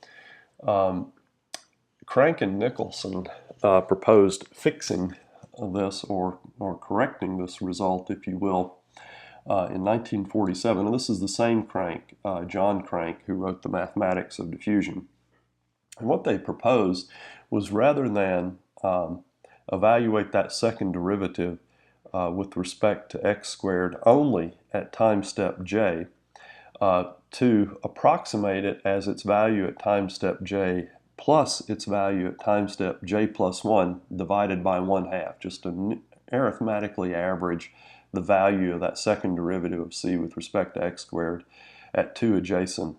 Crank and Nicholson proposed fixing this or correcting this result, if you will, in 1947. And this is the same Crank, John Crank, who wrote The Mathematics of Diffusion. And what they proposed was, rather than evaluate that second derivative with respect to x squared only at time step j, to approximate it as its value at time step j plus its value at time step j plus 1 divided by 1/2, just to arithmetically average the value of that second derivative of c with respect to x squared at two adjacent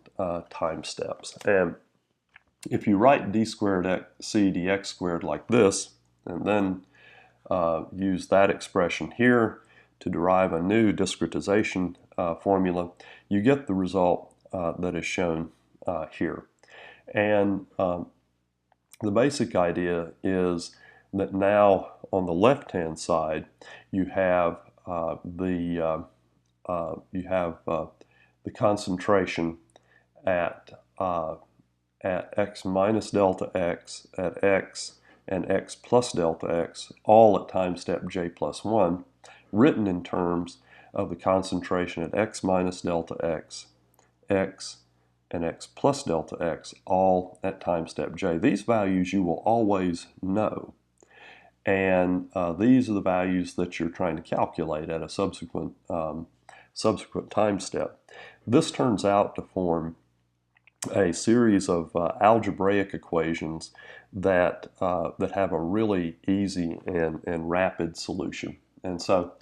time steps. And if you write d squared c dx squared like this, and then use that expression here to derive a new discretization formula, you get the result that is shown here. And the basic idea is that now on the left-hand side you have the concentration at x minus delta x, at x, and x plus delta x, all at time step j plus 1, written in terms of the concentration at x minus delta x, x, and x plus delta x, all at time step j. These values you will always know, and these are the values that you're trying to calculate at a subsequent time step. This turns out to form a series of algebraic equations that have a really easy and rapid solution. And so,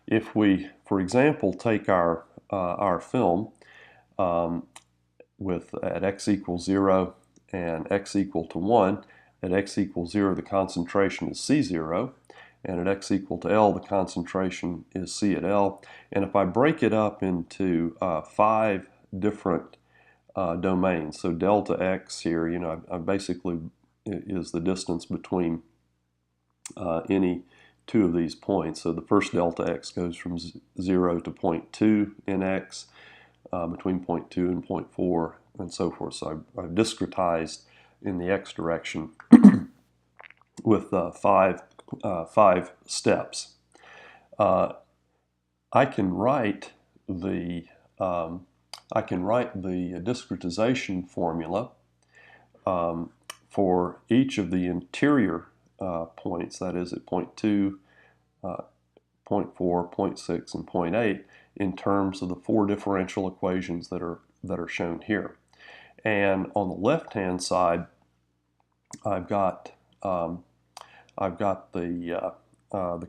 if we, for example, take our film with at x equals 0 and x equal to 1, at x equals 0 the concentration is C0, and at x equal to L the concentration is C at L. And if I break it up into 5 different domains, so delta x here, I basically is the distance between any two of these points. So the first delta x goes from 0 to 0.2 in x, between 0.2 and 0.4, and so forth. So I've discretized in the x direction with five steps. I can write the discretization formula for each of the interior points, that is at 0.2, 0.4, 0.6, and 0.8, in terms of the 4 differential equations that are shown here. And on the left-hand side, I've got the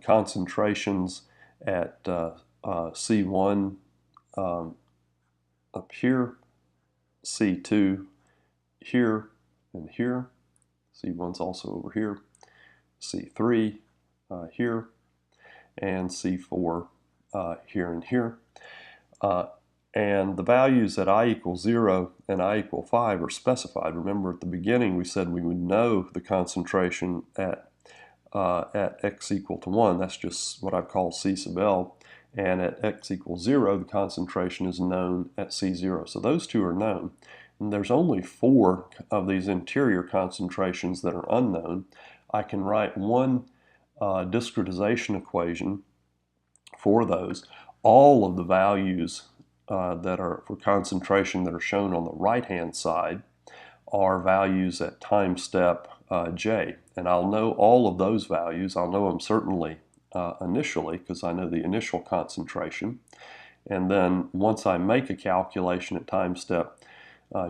concentrations at C1 up here, C2 here and here, C1's also over here, C3 here, and C4 here and here. And the values at I equals 0 and I equal 5 are specified. Remember at the beginning we said we would know the concentration at x equal to 1. That's just what I've called C sub L. And at x equals 0, the concentration is known at C0. So those two are known. And there's only 4 of these interior concentrations that are unknown. I can write one discretization equation for those. All of the values that are for concentration that are shown on the right-hand side are values at time step j. And I'll know all of those values. I'll know them certainly initially because I know the initial concentration. And then once I make a calculation at time step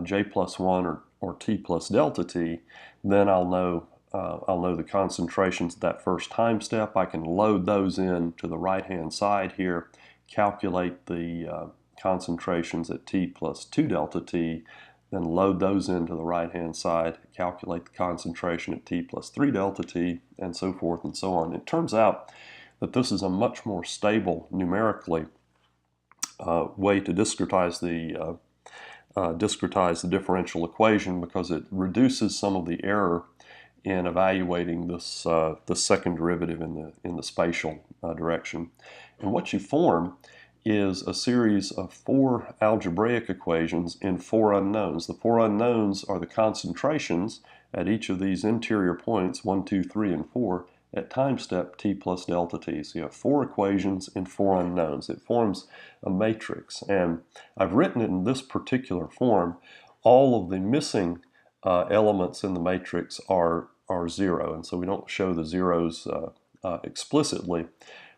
j plus 1 or t plus delta t, then I'll know the concentrations at that first time step. I can load those in to the right-hand side here calculate the concentrations at t plus 2 delta t, then load those into the right-hand side, calculate the concentration at t plus 3 delta t, and so forth and so on. It turns out that this is a much more stable numerically way to discretize the differential equation, because it reduces some of the error in evaluating this the second derivative in the spatial direction. And what you form is a series of 4 algebraic equations in 4 unknowns. The 4 unknowns are the concentrations at each of these interior points, 1, 2, 3, and 4, at time step t plus delta t. So you have 4 equations in 4 unknowns. It forms a matrix, and I've written it in this particular form. All of the missing elements in the matrix are 0, and so we don't show the zeros explicitly,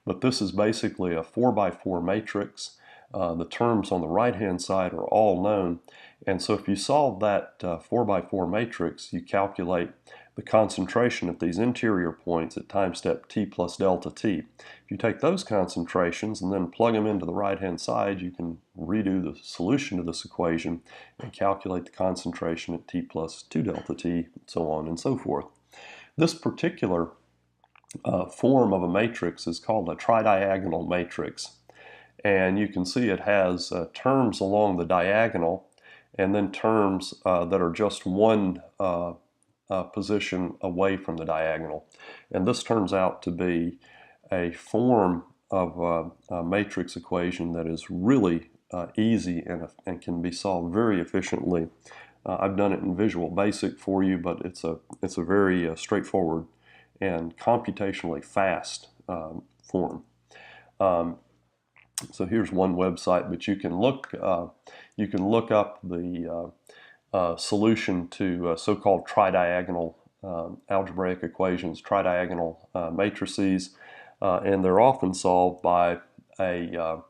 but this is basically a 4 by 4 matrix. The terms on the right hand side are all known, and so if you solve that 4 by 4 matrix, you calculate the concentration at these interior points at time step t plus delta t. If you take those concentrations and then plug them into the right hand side, you can redo the solution to this equation and calculate the concentration at t plus 2 delta t, and so on and so forth. This particular form of a matrix is called a tridiagonal matrix, and you can see it has terms along the diagonal and then terms that are just one position away from the diagonal. And this turns out to be a form of a matrix equation that is really easy and can be solved very efficiently. I've done it in Visual Basic for you, but it's a very straightforward and computationally fast form. So here's one website, but you can look up the solution to so-called tridiagonal algebraic equations, tridiagonal matrices, and they're often solved by an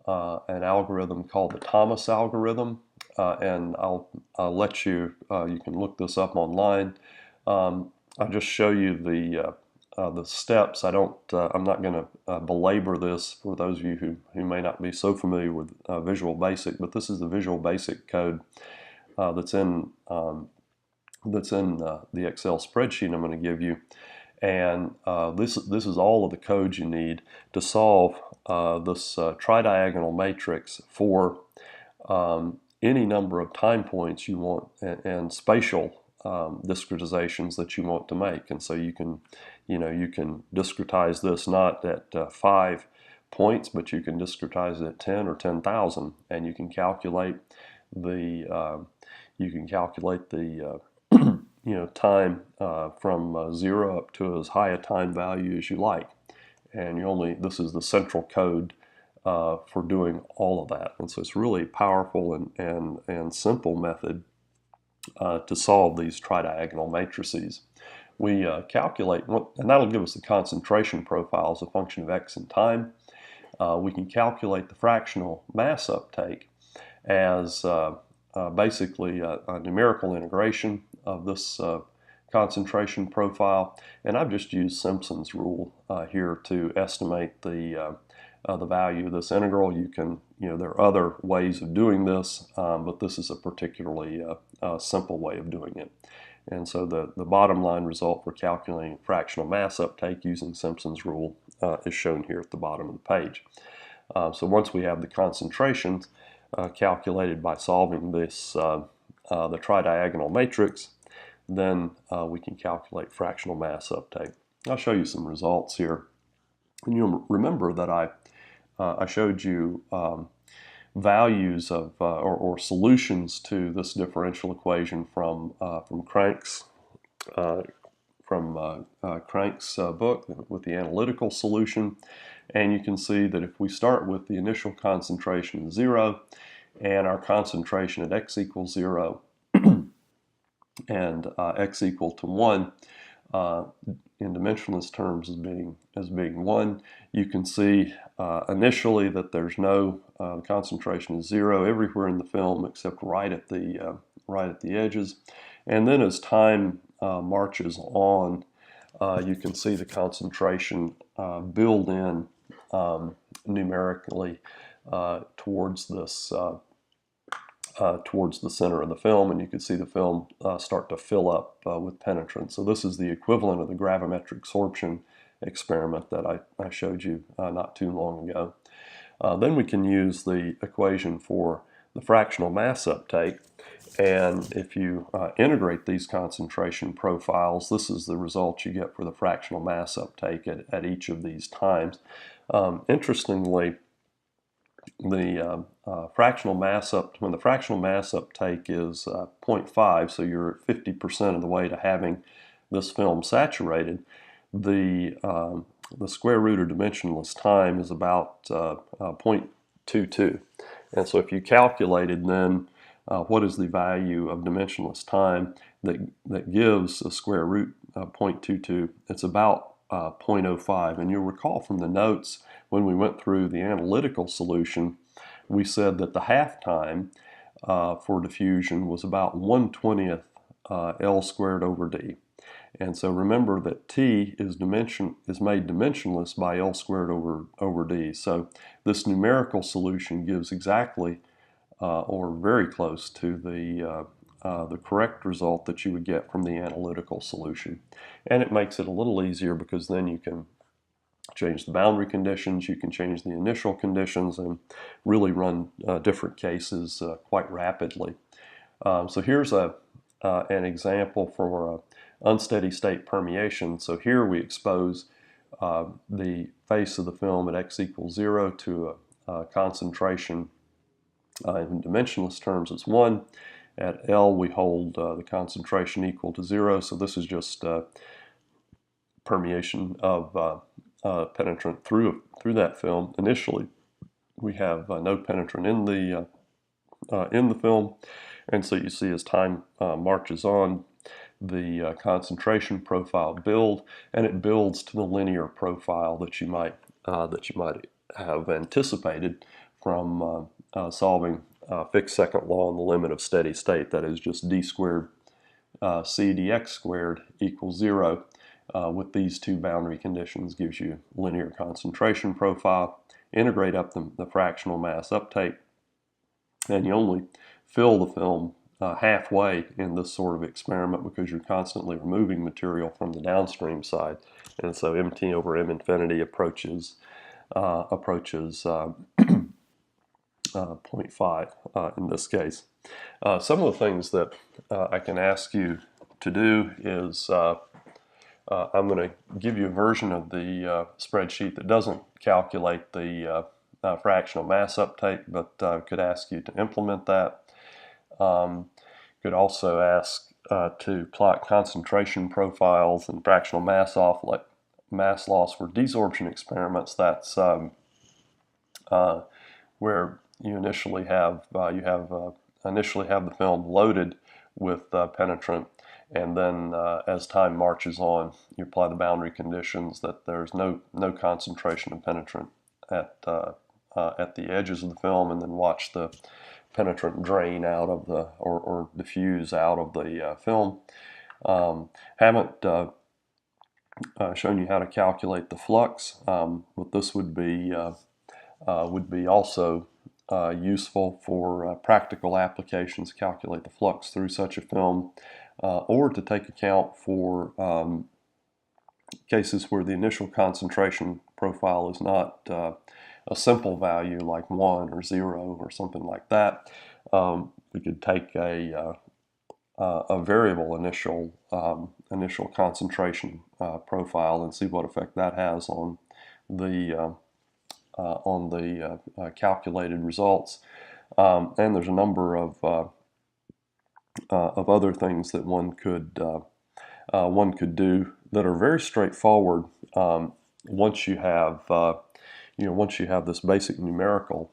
algorithm called the Thomas algorithm, and I'll let you can look this up online. I'll just show you the steps. I'm not going to belabor this for those of you who may not be so familiar with Visual Basic, but this is the Visual Basic code that's in the Excel spreadsheet I'm going to give you, and this is all of the code you need to solve this tridiagonal matrix for any number of time points you want and spatial discretizations that you want to make. And so you can discretize this not at 5 points, but you can discretize it at 10 or 10,000, and you can calculate the time from 0 up to as high a time value as you like. And this is the central code for doing all of that. And so it's really powerful and simple method to solve these tridiagonal matrices. We calculate, and that'll give us the concentration profile as a function of x and time. We can calculate the fractional mass uptake as basically a numerical integration of this concentration profile, and I've just used Simpson's rule here to estimate the value of this integral. There are other ways of doing this, but this is a particularly simple way of doing it. And so the bottom line result for calculating fractional mass uptake using Simpson's rule is shown here at the bottom of the page. So once we have the concentrations calculated by solving this the tridiagonal matrix, then we can calculate fractional mass uptake. I'll show you some results here. And you'll remember that I showed you values of or solutions to this differential equation from Crank's book with the analytical solution. And you can see that if we start with the initial concentration 0 and our concentration at x equals 0 and x equal to 1 in dimensionless terms as being 1, you can see initially that there's no concentration is 0 everywhere in the film except right at the edges, and then as time marches on, you can see the concentration build in numerically towards this towards the center of the film, and you can see the film start to fill up with penetrant. So this is the equivalent of the gravimetric sorption experiment that I showed you not too long ago. Then we can use the equation for the fractional mass uptake, and if you integrate these concentration profiles, this is the result you get for the fractional mass uptake at each of these times. Interestingly, the fractional mass when the fractional mass uptake is 0.5, so you're at 50% of the way to having this film saturated, the square root or dimensionless time is about 0.22. And so if you calculated then what is the value of dimensionless time that gives a square root 0.22, it's about 0.05. And you'll recall from the notes when we went through the analytical solution, we said that the half time for diffusion was about 1/20th L squared over D. And so remember that T is made dimensionless by L squared over D. So this numerical solution gives exactly or very close to the correct result that you would get from the analytical solution. And it makes it a little easier because then you can change the boundary conditions, you can change the initial conditions, and really run different cases quite rapidly. So here's an example for unsteady state permeation. So here we expose the face of the film at x equals 0 to a concentration in dimensionless terms as 1. At L we hold the concentration equal to 0, so this is just permeation of penetrant through that film. Initially we have no penetrant in the film, and so you see as time marches on, the concentration profile build, and it builds to the linear profile that you might have anticipated from solving Fick's second law and the limit of steady state. That is just d squared c dx squared equals 0 with these two boundary conditions gives you linear concentration profile. Integrate up the fractional mass uptake, and you only fill the film halfway in this sort of experiment because you're constantly removing material from the downstream side, and so mt over m infinity approaches 0.5 in this case. Some of the things that I can ask you to do is I'm going to give you a version of the spreadsheet that doesn't calculate the fractional mass uptake, but could ask you to implement that. Could also ask to plot concentration profiles and fractional mass loss for desorption experiments. That's where you initially have the film loaded with penetrant, and then as time marches on, you apply the boundary conditions that there's no concentration of penetrant at the edges of the film, and then watch the penetrant drain out of the or diffuse out of the film. Haven't shown you how to calculate the flux, but this would be also useful for practical applications, calculate the flux through such a film, or to take account for cases where the initial concentration profile is not a simple value like 1 or 0 or something like that. We could take a variable initial concentration profile and see what effect that has on the calculated results. And there's a number of other things that one could do that are very straightforward once you have this basic numerical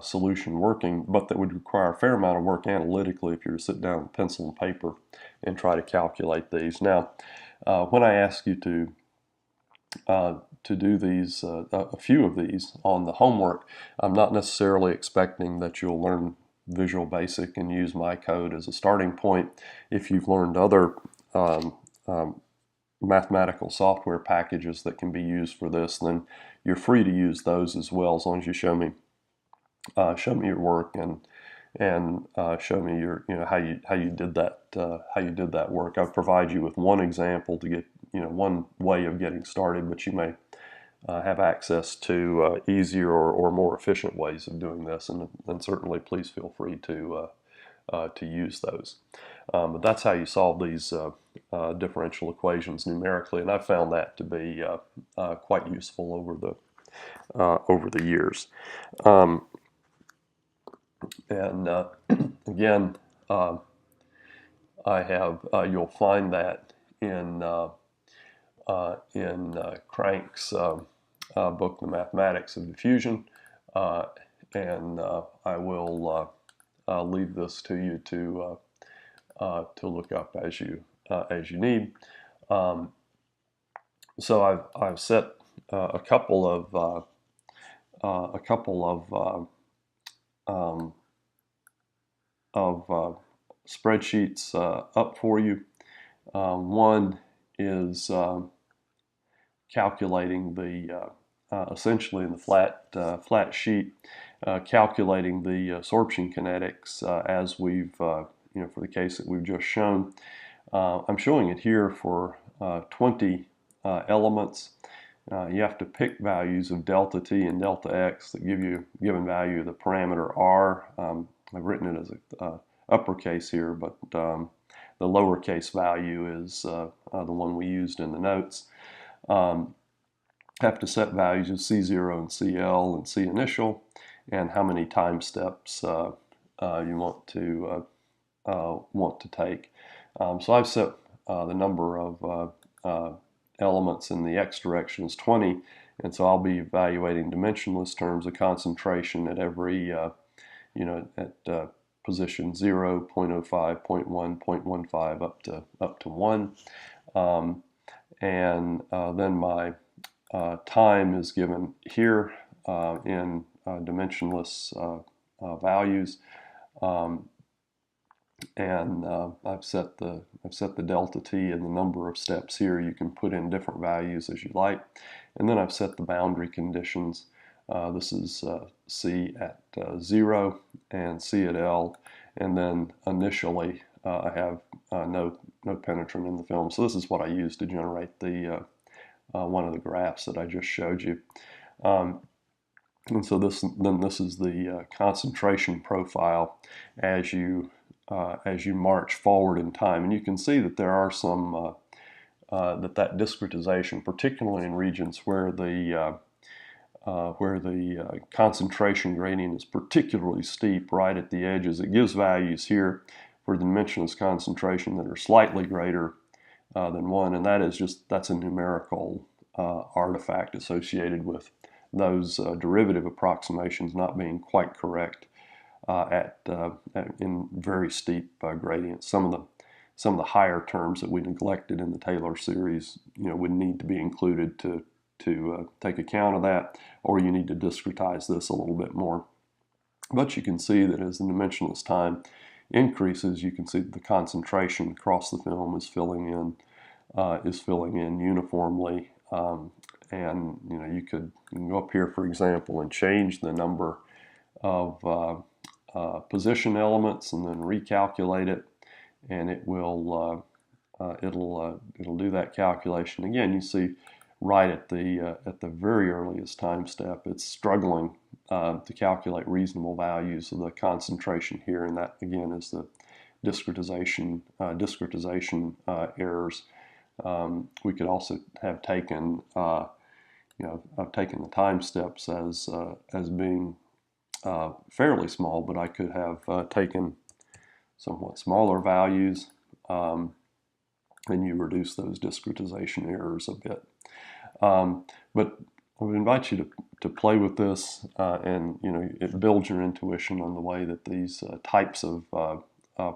solution working, but that would require a fair amount of work analytically if you were to sit down with pencil and paper and try to calculate these. Now, when I ask you to do these, a few of these on the homework, I'm not necessarily expecting that you'll learn Visual Basic and use my code as a starting point. If you've learned other mathematical software packages that can be used for this, then you're free to use those as well, as long as you show me your work and show me your how you did that work. I've provided you with one example to get one way of getting started, but you may have access to easier or more efficient ways of doing this, and certainly please feel free to use those. But that's how you solve these differential equations numerically, and I've found that to be quite useful over the years. And again, I have you'll find that in Crank's book, The Mathematics of Diffusion, and I will leave this to you to look up as you need. So I've set a couple of spreadsheets up for you. One is calculating the essentially in the flat sheet, calculating the absorption kinetics as we've for the case that we've just shown. I'm showing it here for 20 elements. You have to pick values of delta t and delta x that give you given value of the parameter r. I've written it as a uppercase here, but the lowercase value is the one we used in the notes. Have to set values of C0 and CL and C initial, and how many time steps you want to take. So I've set the number of elements in the x direction is 20, and so I'll be evaluating dimensionless terms of concentration at every at position 0, 0.05, 0.1, 0.15 up to 1, and then my time is given here in dimensionless values, and I've set the delta t and the number of steps here. You can put in different values as you like, and then I've set the boundary conditions. This is C at 0 and C at L, and then initially I have no penetrant in the film. So this is what I use to generate the one of the graphs that I just showed you. And so this is the concentration profile as you march forward in time, and you can see that there are some that discretization, particularly in regions where the concentration gradient is particularly steep right at the edges. It gives values here for the dimensionless concentration that are slightly greater than 1, and that's a numerical artifact associated with those derivative approximations not being quite correct in very steep gradients. Some of the higher terms that we neglected in the Taylor series, would need to be included to take account of that, or you need to discretize this a little bit more. But you can see that as the dimensionless time increases, you can see that the concentration across the film is filling in uniformly. And you can go up here, for example, and change the number of position elements, and then recalculate it, and it will it'll do that calculation again. You see, right at the very earliest time step, it's struggling to calculate reasonable values of the concentration here, and that again is the discretization errors. We could also have taken I've taken the time steps as being fairly small, but I could have taken somewhat smaller values, and you reduce those discretization errors a bit. But I would invite you to play with this, and it builds your intuition on the way that these types of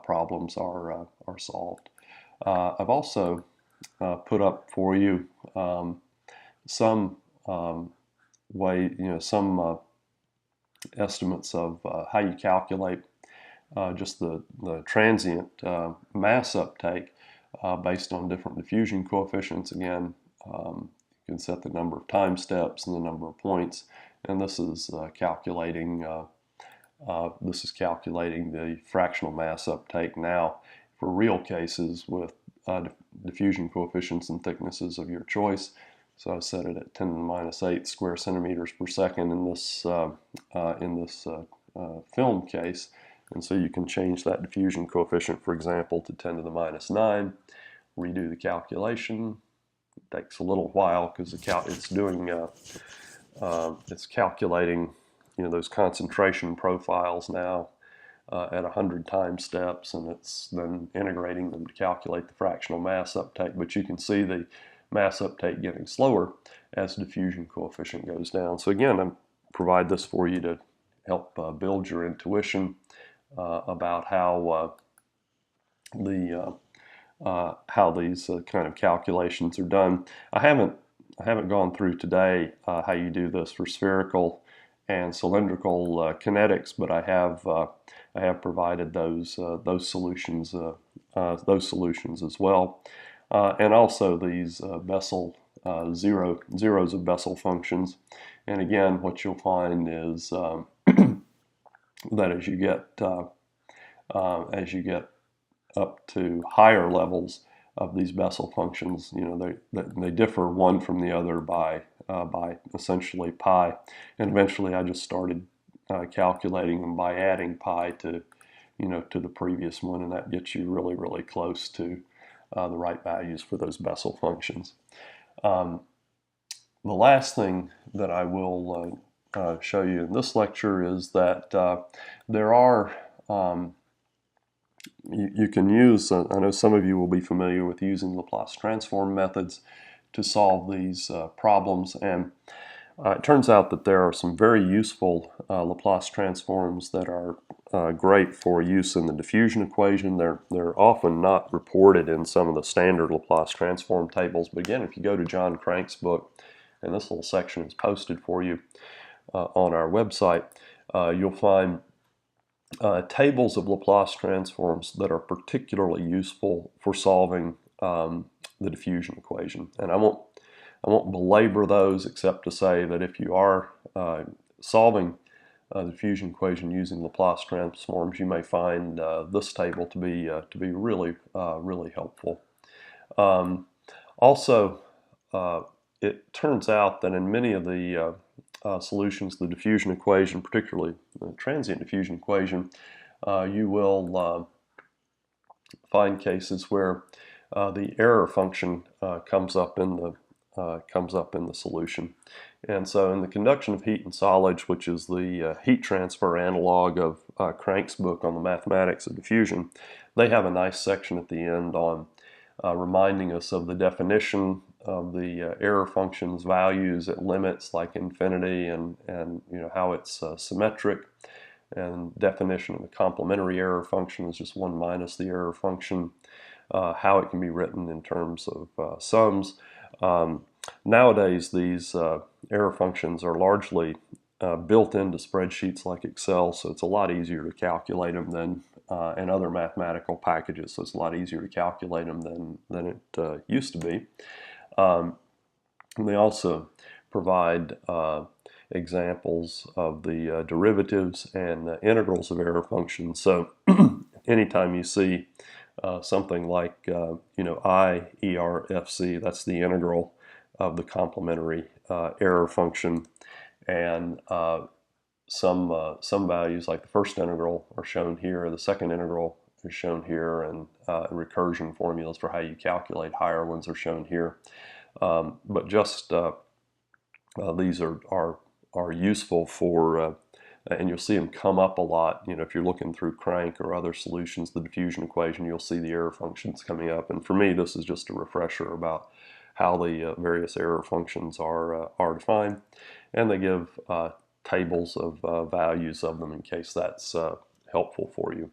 problems are solved. I've also put up for you some some estimates of how you calculate just the transient mass uptake based on different diffusion coefficients. Again, you can set the number of time steps and the number of points, and this is calculating the fractional mass uptake. Now, for real cases with diffusion coefficients and thicknesses of your choice, so I set it at 10 to the minus 8 square centimeters per second in this film case. And so you can change that diffusion coefficient, for example, to 10 to the minus 9. Redo the calculation. It takes a little while because it's calculating, those concentration profiles now at 100 time steps, and it's then integrating them to calculate the fractional mass uptake. But you can see the mass uptake getting slower as the diffusion coefficient goes down. So again, I provide this for you to help build your intuition about how these kind of calculations are done. I haven't gone through today how you do this for spherical and cylindrical kinetics, but I have provided those solutions as well, and also these Bessel zeros of Bessel functions. And again, what you'll find is that as you get up to higher levels of these Bessel functions, they differ one from the other by essentially pi. And eventually, I just started calculating them by adding pi to the previous one, and that gets you really, really close to the right values for those Bessel functions. The last thing that I will show you in this lecture is that there are you can use, I know some of you will be familiar with using Laplace transform methods to solve these problems, and it turns out that there are some very useful Laplace transforms that are great for use in the diffusion equation. They're often not reported in some of the standard Laplace transform tables, but again, if you go to John Crank's book, and this little section is posted for you on our website, you'll find tables of Laplace transforms that are particularly useful for solving the diffusion equation. And I won't belabor those except to say that if you are solving the diffusion equation using Laplace transforms, you may find this table to be really really helpful. Also, it turns out that in many of the solutions to the diffusion equation, particularly the transient diffusion equation, you will find cases where the error function comes up in the solution. And so in the conduction of heat and solids, which is the heat transfer analog of Crank's book on the mathematics of diffusion, they have a nice section at the end on reminding us of the definition of the error function's values at limits like infinity, and how it's symmetric, and definition of the complementary error function is just 1 minus the error function, how it can be written in terms of sums. Nowadays, these error functions are largely built into spreadsheets like Excel, so it's a lot easier to calculate them than and other mathematical packages, so it's a lot easier to calculate them than it used to be. They also provide examples of the derivatives and the integrals of error functions. So anytime you see something like I ERFC, that's the integral of the complementary error function, and some values like the first integral are shown here, the second integral is shown here, and recursion formulas for how you calculate higher ones are shown here. But just these are useful for, and you'll see them come up a lot. If you're looking through Crank or other solutions, the diffusion equation, you'll see the error functions coming up. And for me, this is just a refresher about how the various error functions are defined, and they give tables of values of them in case that's helpful for you.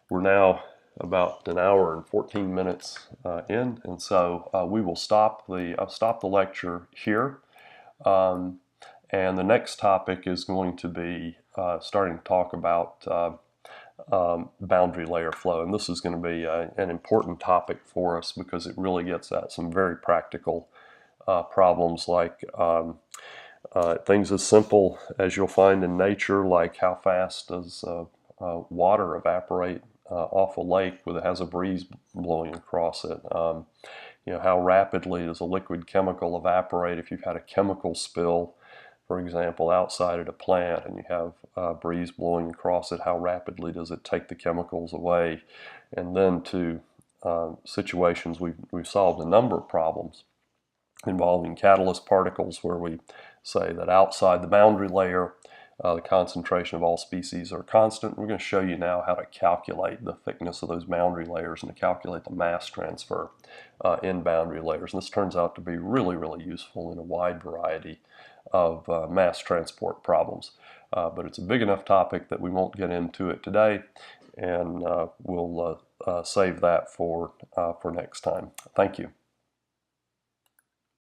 We're now about an hour and 14 minutes in, and so we will stop the lecture here. And the next topic is going to be starting to talk about boundary layer flow, and this is going to be an important topic for us because it really gets at some very practical problems like things as simple as you'll find in nature, like how fast does water evaporate off a lake when it has a breeze blowing across it. How rapidly does a liquid chemical evaporate if you've had a chemical spill, for example, outside at a plant and you have a breeze blowing across it, how rapidly does it take the chemicals away? And then to situations, we've solved a number of problems involving catalyst particles where we say that outside the boundary layer, the concentration of all species are constant. We're going to show you now how to calculate the thickness of those boundary layers and to calculate the mass transfer in boundary layers. And this turns out to be really, really useful in a wide variety of mass transport problems. But it's a big enough topic that we won't get into it today, and we'll save that for next time. Thank you.